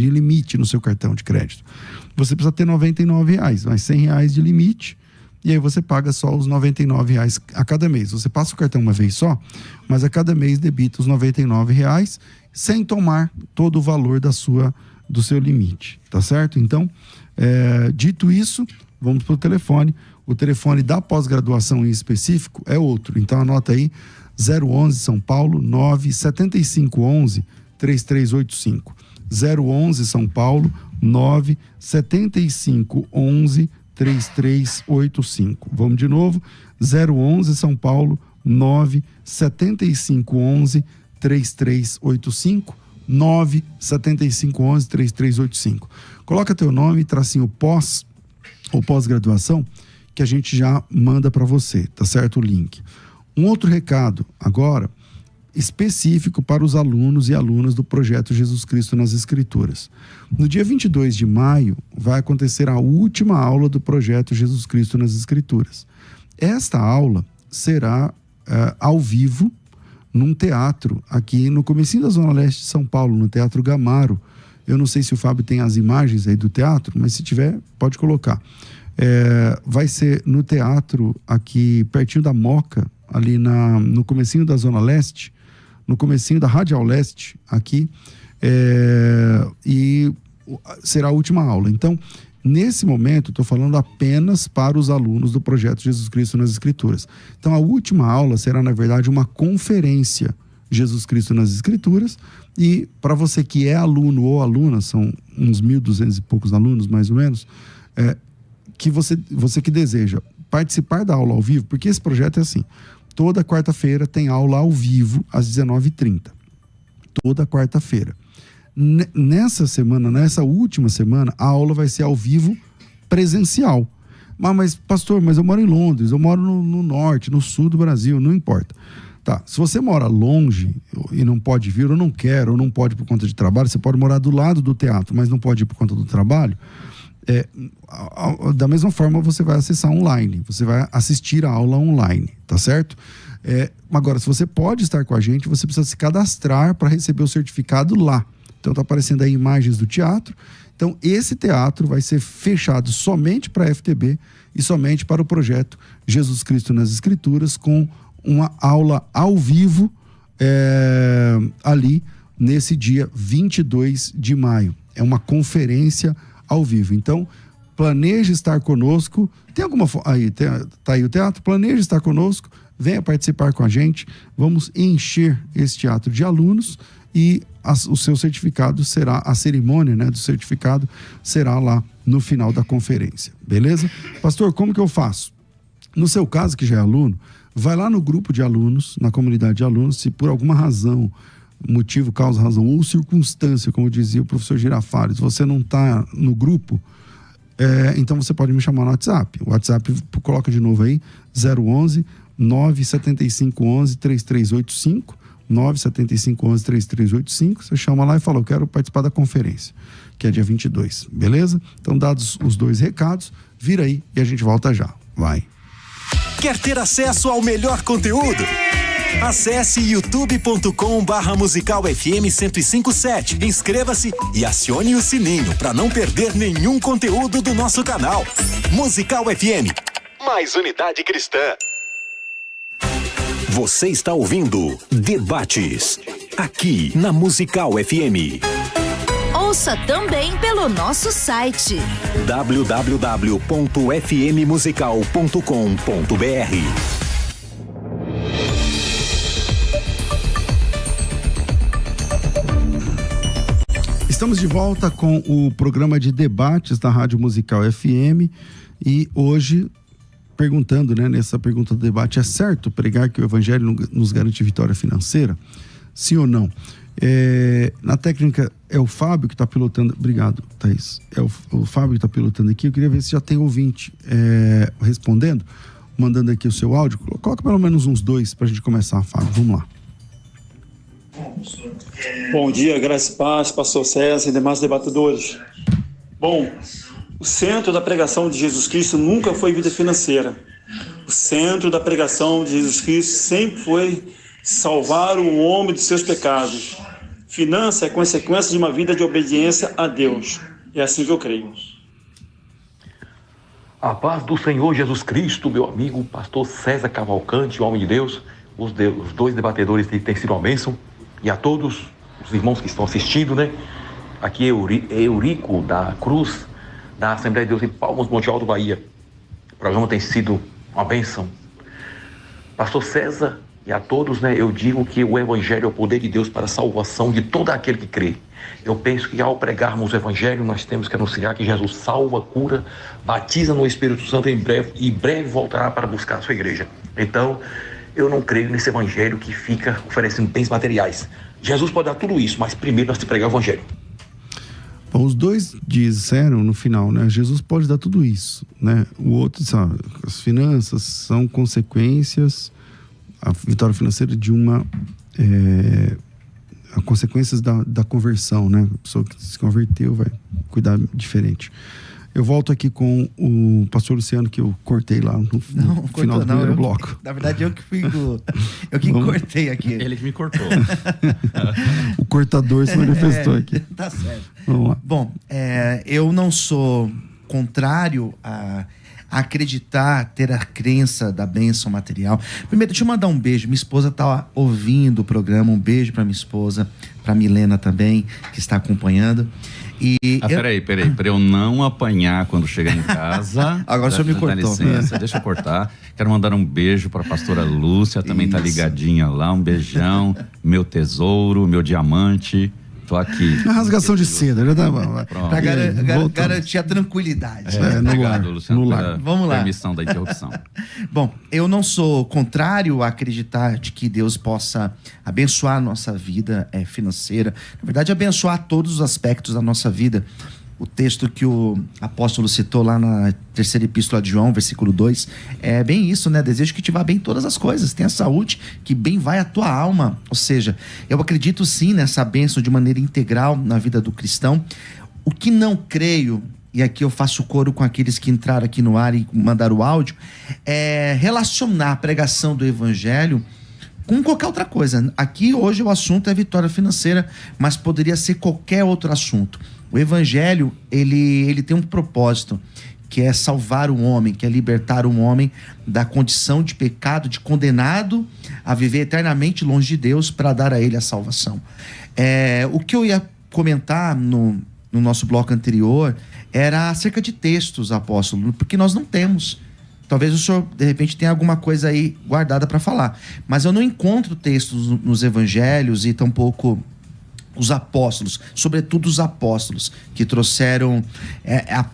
limite no seu cartão de crédito. Você precisa ter R$99, mais R$100 de limite, e aí você paga só os R$99 a cada mês. Você passa o cartão uma vez só, mas a cada mês debita os R$99 sem tomar todo o valor do seu limite, tá certo? Então, dito isso, vamos para o telefone. O telefone da pós-graduação em específico é outro. Então anota aí, 011 São Paulo, 97511-3385. 011 São Paulo, 97511-3385. Vamos de novo, 011 São Paulo, 97511-3385. 97511-3385. Coloca teu nome, tracinho pós ou pós-graduação, que a gente já manda para você, tá certo? O link. Um outro recado agora, específico para os alunos e alunas do projeto Jesus Cristo nas Escrituras. No dia 22 de maio, vai acontecer a última aula do projeto Jesus Cristo nas Escrituras. Esta aula será ao vivo, num teatro aqui no comecinho da Zona Leste de São Paulo, no Teatro Gamaro. Eu não sei se o Fábio tem as imagens aí do teatro, mas se tiver, pode colocar. Vai ser no teatro aqui pertinho da Moca, ali no comecinho da Zona Leste, no comecinho da Radial Leste aqui, e será a última aula. Então, nesse momento, estou falando apenas para os alunos do projeto Jesus Cristo nas Escrituras. Então, a última aula será, na verdade, uma conferência Jesus Cristo nas Escrituras, e para você que é aluno ou aluna, são uns 1.200 e poucos alunos, mais ou menos, que você que deseja participar da aula ao vivo, porque esse projeto é assim, toda quarta-feira tem aula ao vivo às 19h30. Toda quarta-feira. Nessa semana, nessa última semana, a aula vai ser ao vivo presencial. Mas pastor, eu moro em Londres, eu moro no norte, no sul do Brasil, não importa. Tá, se você mora longe e não pode vir, ou não quer, ou não pode por conta de trabalho, você pode morar do lado do teatro, mas não pode ir por conta do trabalho, da mesma forma você vai acessar online, você vai assistir a aula online, tá certo? Agora, se você pode estar com a gente, você precisa se cadastrar para receber o certificado lá. Então tá aparecendo aí imagens do teatro. Então esse teatro vai ser fechado somente para a FTB e somente para o projeto Jesus Cristo nas Escrituras, com uma aula ao vivo ali nesse dia 22 de maio. É uma conferência ao vivo. Então, planeje estar conosco. Tem alguma... tá aí o teatro. Planeje estar conosco. Venha participar com a gente. Vamos encher esse teatro de alunos e o seu certificado será... A cerimônia, do certificado será lá no final da conferência. Beleza? Pastor, como que eu faço? No seu caso, que já é aluno, vai lá no grupo de alunos, na comunidade de alunos, se por alguma razão, motivo, causa, razão ou circunstância, como dizia o professor Girafales, você não está no grupo, então você pode me chamar no WhatsApp. O WhatsApp, coloca de novo aí, 011 97511 3385, 97511 3385, você chama lá e fala, eu quero participar da conferência, que é dia 22, beleza? Então, dados os dois recados, vira aí e a gente volta já. Vai. Quer ter acesso ao melhor conteúdo? Acesse youtube.com/musicalfm 1057. Inscreva-se e acione o sininho para não perder nenhum conteúdo do nosso canal. Musical FM, mais unidade cristã. Você está ouvindo Debates, aqui na Musical FM. Ouça também pelo nosso site www.fmmusical.com.br. Estamos de volta com o programa de debates da Rádio Musical FM e hoje perguntando, né, nessa pergunta do debate, é certo pregar que o evangelho nos garante vitória financeira? Sim ou não? Na técnica, é o Fábio que está pilotando. Obrigado, Thaís. É o Fábio que está pilotando aqui. Eu queria ver se já tem ouvinte respondendo, mandando aqui o seu áudio. Coloca pelo menos uns 2 para a gente começar, Fábio. Vamos lá. Bom dia, graça e paz, pastor César e demais debatedores. Bom, o centro da pregação de Jesus Cristo nunca foi vida financeira. O centro da pregação de Jesus Cristo sempre foi salvar o homem dos seus pecados. Finança é consequência de uma vida de obediência a Deus. É assim que eu creio. A paz do Senhor Jesus Cristo, meu amigo pastor César Cavalcante, homem de Deus, os 2 debatedores têm sido uma bênção, e a todos os irmãos que estão assistindo, né? Aqui é Eurico da Cruz, da Assembleia de Deus em Palmas, Monte Alto, Bahia. O programa tem sido uma bênção. Pastor César e a todos, né? Eu digo que o Evangelho é o poder de Deus para a salvação de todo aquele que crê. Eu penso que ao pregarmos o Evangelho, nós temos que anunciar que Jesus salva, cura, batiza no Espírito Santo e breve voltará para buscar a sua igreja. Então, eu não creio nesse Evangelho que fica oferecendo bens materiais. Jesus pode dar tudo isso, mas primeiro nós temos que pregar o Evangelho. Bom, os 2 disseram no final, né? Jesus pode dar tudo isso, né? O outro, sabe, as finanças são consequências, a vitória financeira de consequências da conversão, né? A pessoa que se converteu vai cuidar diferente. Eu volto aqui com o pastor Luciano, que eu cortei lá no final do primeiro bloco. Na verdade, eu que cortei aqui. Ele que me cortou. O cortador se manifestou aqui. Tá certo. Vamos lá. Bom, eu não sou contrário a acreditar, ter a crença da bênção material. Primeiro, deixa eu mandar um beijo. Minha esposa está ouvindo o programa. Um beijo para minha esposa, para Milena também, que está acompanhando. Peraí, para eu não apanhar quando chegar em casa. Agora o senhor me cortou. Dá licença, deixa eu cortar. Quero mandar um beijo para a pastora Lúcia, também tá ligadinha lá. Um beijão, meu tesouro, meu diamante. Tô aqui. Uma rasgação de seda, já tá bom. Para garantir a tranquilidade. Obrigado, Luciano, pela Vamos lá. permissão da interrupção. Bom, eu não sou contrário a acreditar de que Deus possa abençoar a nossa vida financeira. Na verdade, abençoar todos os aspectos da nossa vida. O texto que o apóstolo citou lá na 3ª epístola de João, versículo 2, é bem isso, né? Desejo que te vá bem em todas as coisas, tenha saúde, que bem vai a tua alma. Ou seja, eu acredito sim nessa bênção de maneira integral na vida do cristão. O que não creio, e aqui eu faço coro com aqueles que entraram aqui no ar e mandaram o áudio, é relacionar a pregação do evangelho com qualquer outra coisa. Aqui hoje o assunto é vitória financeira, mas poderia ser qualquer outro assunto. O evangelho, ele tem um propósito, que é salvar o homem, que é libertar o homem da condição de pecado, de condenado a viver eternamente longe de Deus, para dar a ele a salvação. O que eu ia comentar no nosso bloco anterior era acerca de textos, apóstolo, porque nós não temos. Talvez o senhor, de repente, tenha alguma coisa aí guardada para falar. Mas eu não encontro textos nos evangelhos e tampouco os apóstolos, sobretudo os apóstolos, que trouxeram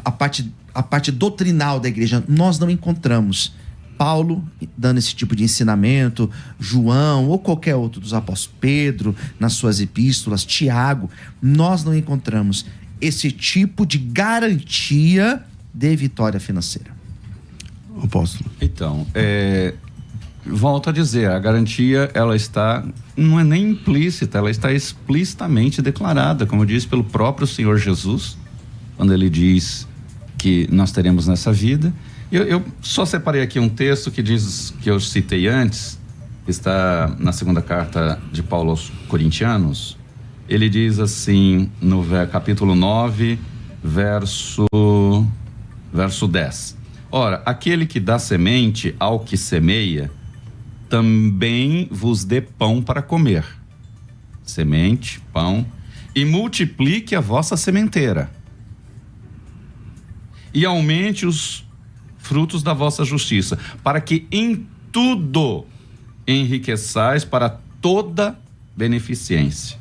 a parte doutrinal da igreja. Nós não encontramos Paulo dando esse tipo de ensinamento, João ou qualquer outro dos apóstolos, Pedro nas suas epístolas, Tiago. Nós não encontramos esse tipo de garantia de vitória financeira. Apóstolo. Então, volto a dizer, a garantia, ela está, não é nem implícita, ela está explicitamente declarada, como diz pelo próprio Senhor Jesus, quando ele diz que nós teremos nessa vida. Eu só separei aqui um texto que diz, que eu citei antes, que está na 2ª carta de Paulo aos Corintianos. Ele diz assim, no capítulo 9, verso 10. Ora, aquele que dá semente ao que semeia, também vos dê pão para comer. Semente, pão, e multiplique a vossa sementeira. E aumente os frutos da vossa justiça, para que em tudo enriqueçais para toda beneficência,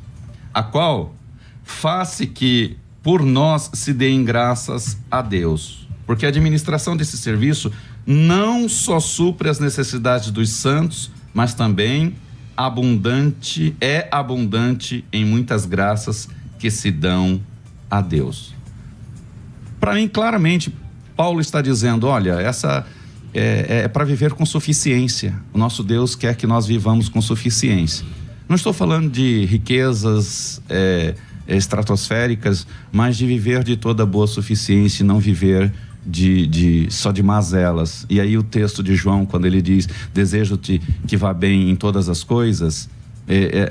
a qual faça que por nós se deem graças a Deus. Porque a administração desse serviço não só supre as necessidades dos santos, mas também abundante em muitas graças que se dão a Deus. Para mim, claramente, Paulo está dizendo, olha, essa é para viver com suficiência. O nosso Deus quer que nós vivamos com suficiência. Não estou falando de riquezas estratosféricas, mas de viver de toda boa suficiência e não viver só de mazelas. E aí o texto de João, quando ele diz, desejo-te que vá bem em todas as coisas,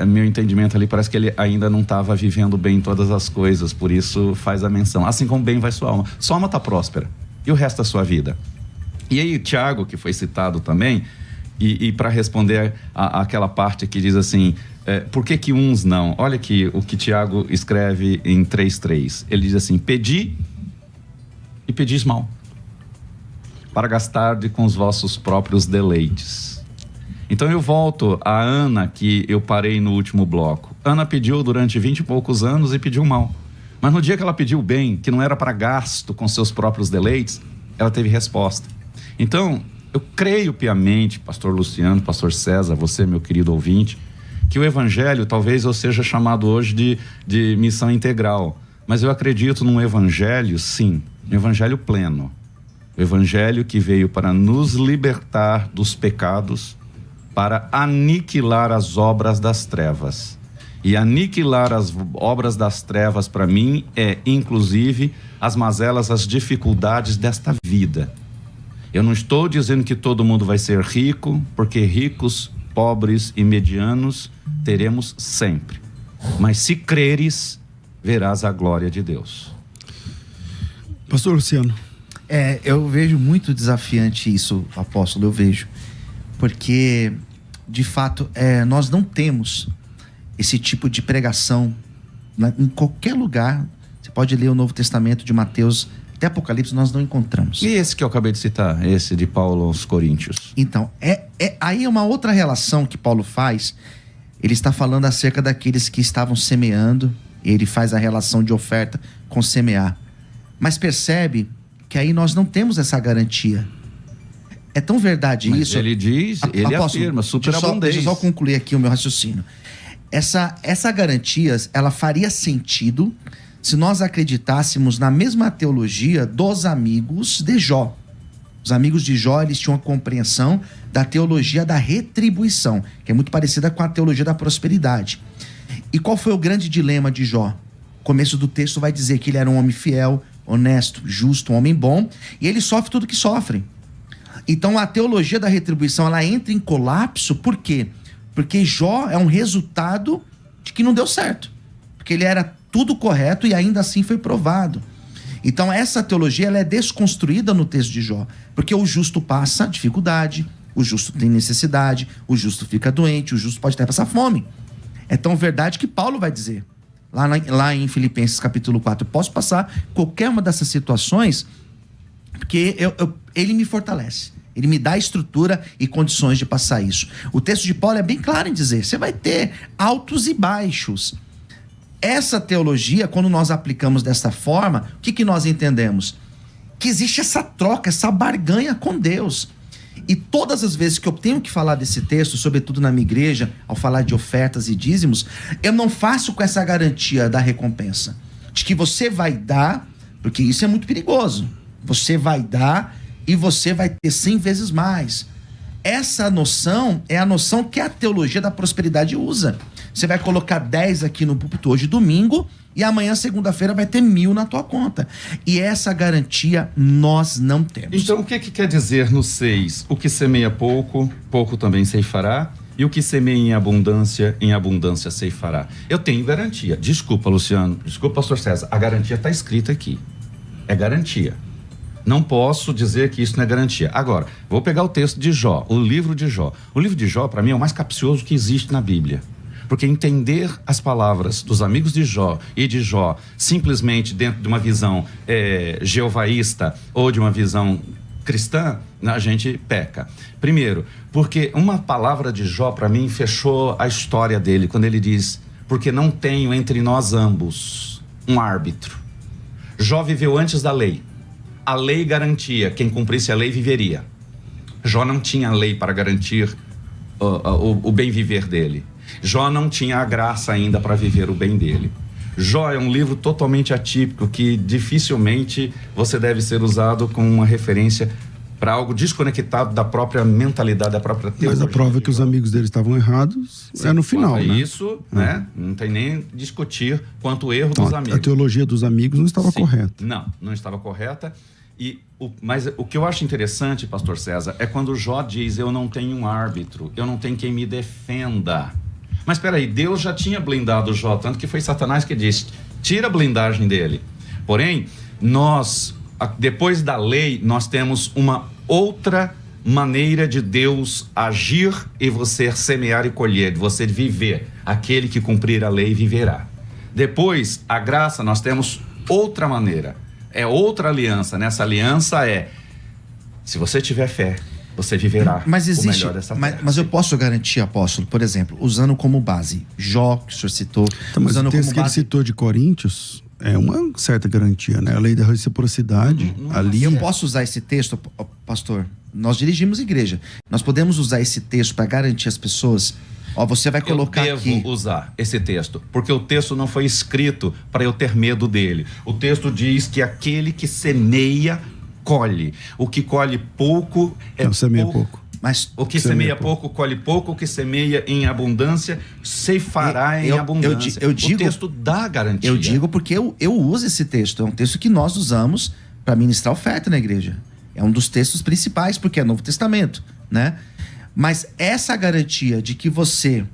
meu entendimento ali parece que ele ainda não estava vivendo bem em todas as coisas, por isso faz a menção, assim como bem vai sua alma está próspera, e o resto da sua vida. E aí Tiago, que foi citado também, e para responder aquela parte que diz assim, por que uns não? Olha aqui o que Tiago escreve em 3:3, ele diz assim, pedi e pedis mal, para gastar com os vossos próprios deleites. Então eu volto a Ana, que eu parei no último bloco. Ana pediu durante 20 e poucos anos e pediu mal. Mas no dia que ela pediu bem, que não era para gasto com seus próprios deleites, ela teve resposta. Então, eu creio piamente, pastor Luciano, pastor César, você, meu querido ouvinte, que o evangelho, talvez eu seja chamado hoje de missão integral, mas eu acredito num evangelho, sim, um evangelho pleno. O evangelho que veio para nos libertar dos pecados, para aniquilar as obras das trevas. E aniquilar as obras das trevas, para mim, inclusive, as mazelas, as dificuldades desta vida. Eu não estou dizendo que todo mundo vai ser rico, porque ricos, pobres e medianos teremos sempre. Mas se creres, verás a glória de Deus. Pastor Luciano. Eu vejo muito desafiante isso, apóstolo, eu vejo. Porque, de fato, nós não temos esse tipo de pregação em qualquer lugar. Você pode ler o Novo Testamento de Mateus até Apocalipse, nós não encontramos. E esse que eu acabei de citar, esse de Paulo aos Coríntios? Então, aí é uma outra relação que Paulo faz. Ele está falando acerca daqueles que estavam semeando, ele faz a relação de oferta com semear. Mas percebe que aí nós não temos essa garantia. É tão verdade mas isso. Ele diz, ele afirma, superabundância. Deixa eu só concluir aqui o meu raciocínio. Essa garantia, ela faria sentido se nós acreditássemos na mesma teologia dos amigos de Jó. Os amigos de Jó, eles tinham a compreensão da teologia da retribuição, que é muito parecida com a teologia da prosperidade. E qual foi o grande dilema de Jó? O começo do texto vai dizer que ele era um homem fiel, honesto, justo, um homem bom, e ele sofre tudo que sofre. Então a teologia da retribuição, ela entra em colapso, por quê? Porque Jó é um resultado de que não deu certo. Porque ele era tudo correto e ainda assim foi provado. Então essa teologia, ela é desconstruída no texto de Jó. Porque o justo passa dificuldade, o justo tem necessidade, o justo fica doente, o justo pode até passar fome. É tão verdade que Paulo vai dizer, lá em Filipenses capítulo 4, eu posso passar qualquer uma dessas situações, porque ele me fortalece. Ele me dá estrutura e condições de passar isso. O texto de Paulo é bem claro em dizer, você vai ter altos e baixos. Essa teologia, quando nós aplicamos dessa forma, o que nós entendemos? Que existe essa troca, essa barganha com Deus. E todas as vezes que eu tenho que falar desse texto, sobretudo na minha igreja, ao falar de ofertas e dízimos, eu não faço com essa garantia da recompensa. De que você vai dar, porque isso é muito perigoso. Você vai dar e você vai ter 100 vezes mais. Essa noção é a noção que a teologia da prosperidade usa. Você vai colocar 10 aqui no púlpito hoje, domingo, e amanhã, segunda-feira, vai ter 1.000 na tua conta. E essa garantia nós não temos. Então, o que quer dizer no 6? O que semeia pouco, pouco também ceifará, e o que semeia em abundância ceifará. Eu tenho garantia. Desculpa, Luciano, desculpa, pastor César, a garantia está escrita aqui. É garantia. Não posso dizer que isso não é garantia. Agora, vou pegar o texto de Jó, o livro de Jó. O livro de Jó, para mim, é o mais capcioso que existe na Bíblia. Porque entender as palavras dos amigos de Jó e de Jó simplesmente dentro de uma visão jeovaísta ou de uma visão cristã, a gente peca. Primeiro, porque uma palavra de Jó, para mim, fechou a história dele, quando ele diz, porque não tenho entre nós ambos um árbitro. Jó viveu antes da lei. A lei garantia, quem cumprisse a lei viveria. Jó não tinha lei para garantir o bem viver dele. Jó não tinha a graça ainda para viver o bem dele. Jó é um livro totalmente atípico que dificilmente você deve ser usado como uma referência para algo desconectado da própria mentalidade, da própria teologia. Mas a prova é que os amigos dele estavam errados é no final, né? Isso, né? Não tem nem discutir quanto o erro dos amigos. A teologia dos amigos não estava correta. Não estava correta. Mas o que eu acho interessante, pastor César, é quando Jó diz: eu não tenho um árbitro, eu não tenho quem me defenda. Mas espera aí, Deus já tinha blindado Jó, tanto que foi Satanás que disse: tira a blindagem dele. Porém, depois da lei, nós temos uma outra maneira de Deus agir e você semear e colher, de você viver. Aquele que cumprir a lei viverá. Depois, a graça, nós temos outra maneira. É outra aliança. Nessa aliança se você tiver fé, você viverá o melhor dessa terra. Mas eu posso garantir, apóstolo, por exemplo, usando como base Jó, que o senhor citou. Então, mas o texto que ele citou de Coríntios é uma certa garantia, né? A lei da reciprocidade. Ali eu posso usar esse texto, pastor? Nós dirigimos igreja. Nós podemos usar esse texto para garantir as pessoas. Você vai colocar aqui. Eu devo usar esse texto, porque o texto não foi escrito para eu ter medo dele. O texto diz que aquele que semeia, colhe. O que colhe pouco semeia pouco. Mas o que semeia pouco, colhe pouco. O que semeia em abundância, ceifará em abundância. Eu digo, o texto dá garantia. Eu digo porque eu uso esse texto. É um texto que nós usamos para ministrar oferta na igreja. É um dos textos principais, porque é Novo Testamento, né? Mas essa garantia de que você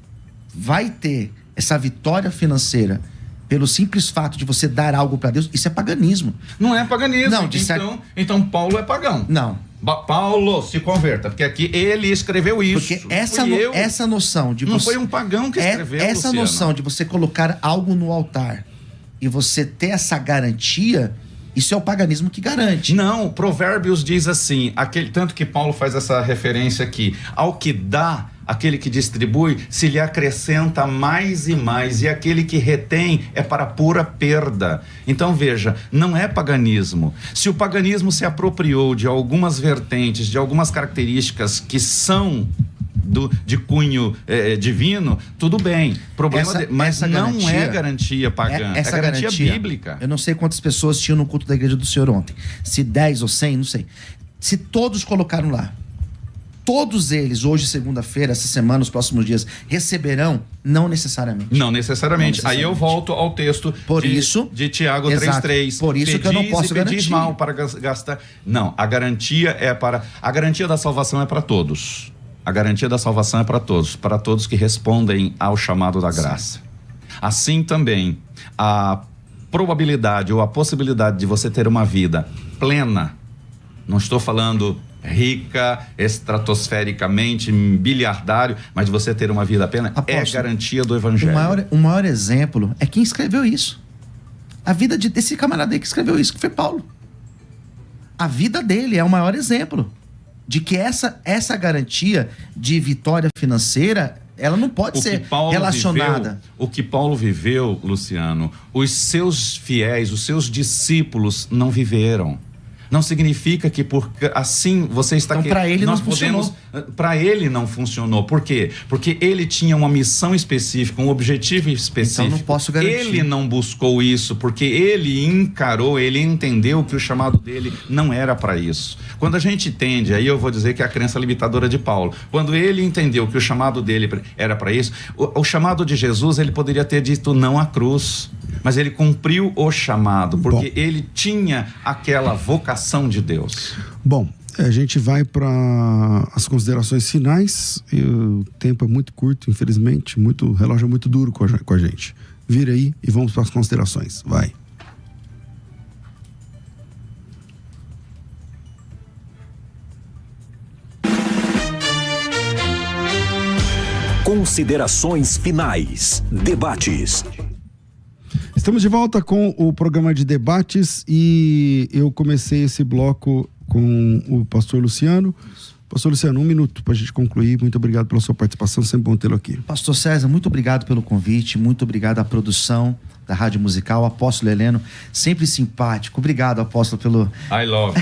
vai ter essa vitória financeira pelo simples fato de você dar algo para Deus, isso é paganismo. Não é paganismo. Não, então Paulo é pagão. Não. Paulo, se converta, porque aqui ele escreveu isso. Porque essa noção de não você... foi um pagão que escreveu, essa Luciano. noção de você colocar algo no altar e você ter essa garantia... Isso é o paganismo que garante. Não, Provérbios diz assim, tanto que Paulo faz essa referência aqui: ao que dá, aquele que distribui, se lhe acrescenta mais e mais, e aquele que retém é para pura perda. Então veja, não é paganismo. Se o paganismo se apropriou de algumas vertentes, de algumas características que são de cunho divino, tudo bem. Mas não é garantia pagã, é garantia bíblica. Eu não sei quantas pessoas tinham no culto da igreja do senhor ontem. Se 10 ou 100, não sei. Se todos colocaram lá, todos eles, hoje, segunda-feira, essa semana, nos próximos dias, receberão? Não necessariamente. Não necessariamente. Aí eu volto ao texto de Tiago 3,3. Por isso que eu não posso garantir. Mal para gastar. Não, a garantia a garantia da salvação é para todos. A garantia da salvação é para todos que respondem ao chamado da graça. Assim também, a probabilidade ou a possibilidade de você ter uma vida plena, não estou falando rica, estratosfericamente, bilhardário, mas de você ter uma vida plena, é garantia do evangelho. O maior exemplo é quem escreveu isso. A vida desse camarada aí que escreveu isso, que foi Paulo. A vida dele é o maior exemplo de que essa garantia de vitória financeira, ela não pode ser relacionada. O que Paulo viveu, Luciano, os seus fiéis, os seus discípulos não viveram. Não significa que assim você está... Então, para ele não funcionou. Para ele não funcionou. Por quê? Porque ele tinha uma missão específica, um objetivo específico. Então não posso garantir. Ele não buscou isso, porque ele encarou, ele entendeu que o chamado dele não era para isso. Quando a gente entende, aí eu vou dizer que é a crença limitadora de Paulo. Quando ele entendeu que o chamado dele era para isso, o chamado de Jesus, ele poderia ter dito não à cruz. Mas ele cumpriu o chamado, porque ele tinha aquela vocação de Deus. Bom, a gente vai para as considerações finais. O tempo é muito curto, infelizmente. O relógio é muito duro com a gente. Vira aí e vamos para as considerações. Vai. Considerações finais. Debates. Estamos de volta com o programa de debates e eu comecei esse bloco com o pastor Luciano Pastor Luciano, 1 minuto para a gente concluir. Muito obrigado pela sua participação, sempre bom tê-lo aqui. Pastor César, muito obrigado pelo convite, muito obrigado à produção da Rádio Musical, apóstolo Heleno, sempre simpático. Obrigado, apóstolo, I love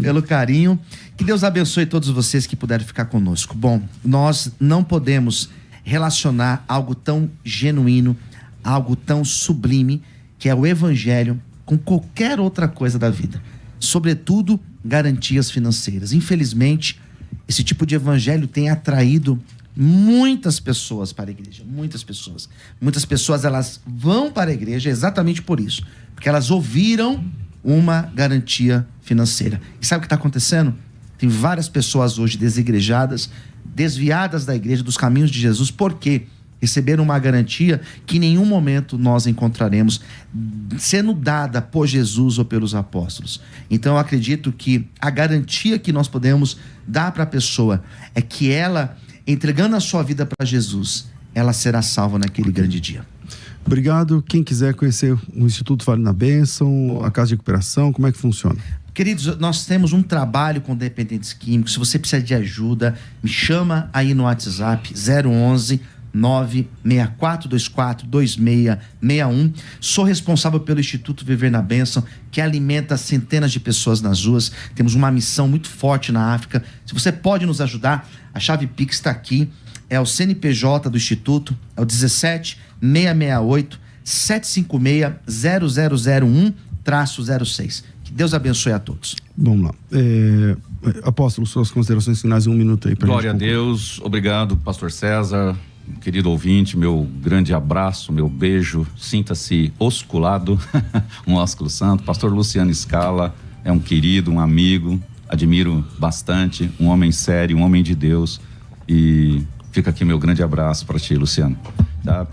pelo carinho. Que Deus abençoe todos vocês que puderam ficar conosco. Bom, nós não podemos relacionar algo tão genuíno, algo tão sublime, que é o evangelho, com qualquer outra coisa da vida. Sobretudo, garantias financeiras. Infelizmente, esse tipo de evangelho tem atraído muitas pessoas para a igreja. Muitas pessoas. Muitas pessoas, elas vão para a igreja exatamente por isso. Porque elas ouviram uma garantia financeira. E sabe o que está acontecendo? Tem várias pessoas hoje desigrejadas, desviadas da igreja, dos caminhos de Jesus. Por quê? Receberam uma garantia que em nenhum momento nós encontraremos sendo dada por Jesus ou pelos apóstolos. Então eu acredito que a garantia que nós podemos dar para a pessoa é que ela, entregando a sua vida para Jesus, ela será salva naquele grande dia. Obrigado. Quem quiser conhecer o Instituto Vale na Bênção, a Casa de Recuperação, como é que funciona? Queridos, nós temos um trabalho com dependentes químicos. Se você precisa de ajuda, me chama aí no WhatsApp 011 964242661. Sou responsável pelo Instituto Viver na Bênção, que alimenta centenas de pessoas nas ruas. Temos uma missão muito forte na África. Se você pode nos ajudar, a chave Pix está aqui. É o CNPJ do Instituto, é o 17 668 756 0001-06. Que Deus abençoe a todos. Vamos lá. Apóstolo, suas considerações finais em 1 minuto aí. Glória a Deus. Obrigado, pastor César. Querido ouvinte, meu grande abraço, meu beijo, sinta-se osculado, um ósculo santo. Pastor Luciano Scala é um querido, um amigo, admiro bastante, um homem sério, um homem de Deus, e fica aqui meu grande abraço para ti, Luciano. Tá?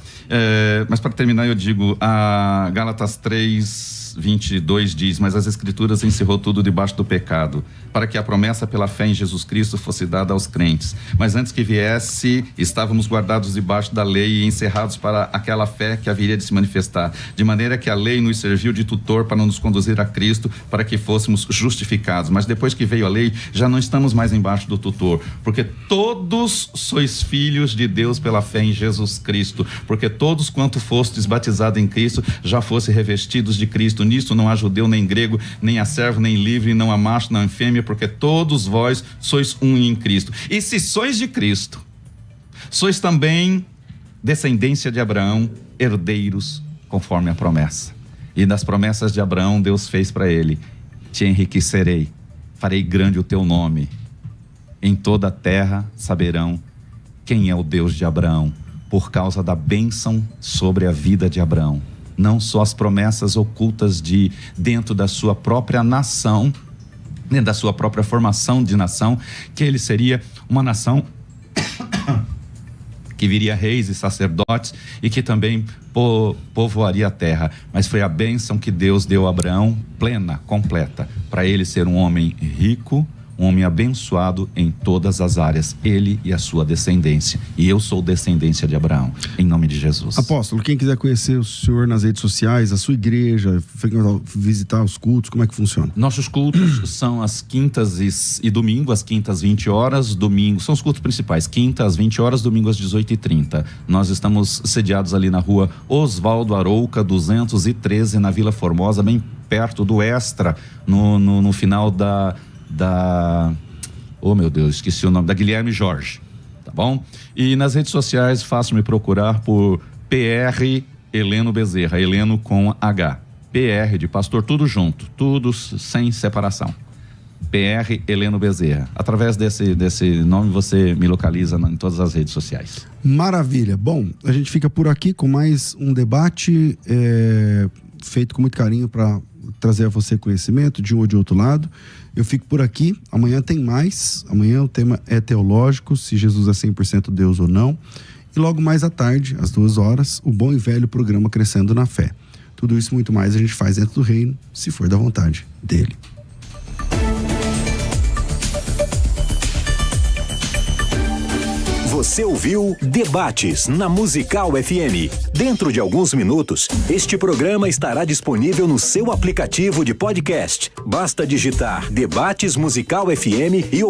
Mas para terminar eu digo, a Gálatas 3:22 diz: mas as Escrituras encerrou tudo debaixo do pecado, para que a promessa pela fé em Jesus Cristo fosse dada aos crentes. Mas antes que viesse, estávamos guardados debaixo da lei e encerrados para aquela fé que haveria de se manifestar, de maneira que a lei nos serviu de tutor para nos conduzir a Cristo, para que fôssemos justificados. Mas depois que veio a lei, já não estamos mais embaixo do tutor, porque todos sois filhos de Deus pela fé em Jesus Cristo, porque todos quanto fostes batizados em Cristo, já fosse revestidos de Cristo. Nisto não há judeu nem grego, nem há servo nem livre, não há macho nem fêmea, porque todos vós sois um em Cristo. E se sois de Cristo, sois também descendência de Abraão, herdeiros conforme a promessa. E das promessas de Abraão, Deus fez para ele: te enriquecerei, farei grande o teu nome, em toda a terra saberão quem é o Deus de Abraão, por causa da bênção sobre a vida de Abraão. Não só as promessas ocultas de dentro da sua própria nação, dentro da sua própria formação de nação, que ele seria uma nação que viria reis e sacerdotes e que também povoaria a terra. Mas foi a bênção que Deus deu a Abraão, plena, completa, para ele ser um homem rico, um homem abençoado em todas as áreas, ele e a sua descendência. E eu sou descendência de Abraão, em nome de Jesus. Apóstolo, quem quiser conhecer o senhor nas redes sociais, a sua igreja, visitar os cultos, como é que funciona? Nossos cultos são às quintas e domingo, às quintas 20 horas, domingo, são os cultos principais, quinta às 20 horas, domingo às 18h30. Nós estamos sediados ali na rua Oswaldo Arouca, 213, na Vila Formosa, bem perto do Extra, no final oh meu Deus, esqueci o nome, da Guilherme Jorge, tá bom? E nas redes sociais, faço me procurar por PR Heleno Bezerra, Heleno com H, PR de pastor, tudo junto, tudo sem separação, PR Heleno Bezerra. Através desse nome você me localiza em todas as redes sociais. Maravilha. Bom, a gente fica por aqui com mais um debate feito com muito carinho para trazer a você conhecimento de um ou de outro lado. Eu fico por aqui, amanhã tem mais. Amanhã o tema é teológico, se Jesus é 100% Deus ou não. E logo mais à tarde, às 2 horas, o bom e velho programa Crescendo na Fé. Tudo isso e muito mais a gente faz dentro do reino, se for da vontade dele. Você ouviu Debates na Musical FM. Dentro de alguns minutos, este programa estará disponível no seu aplicativo de podcast. Basta digitar Debates Musical FM e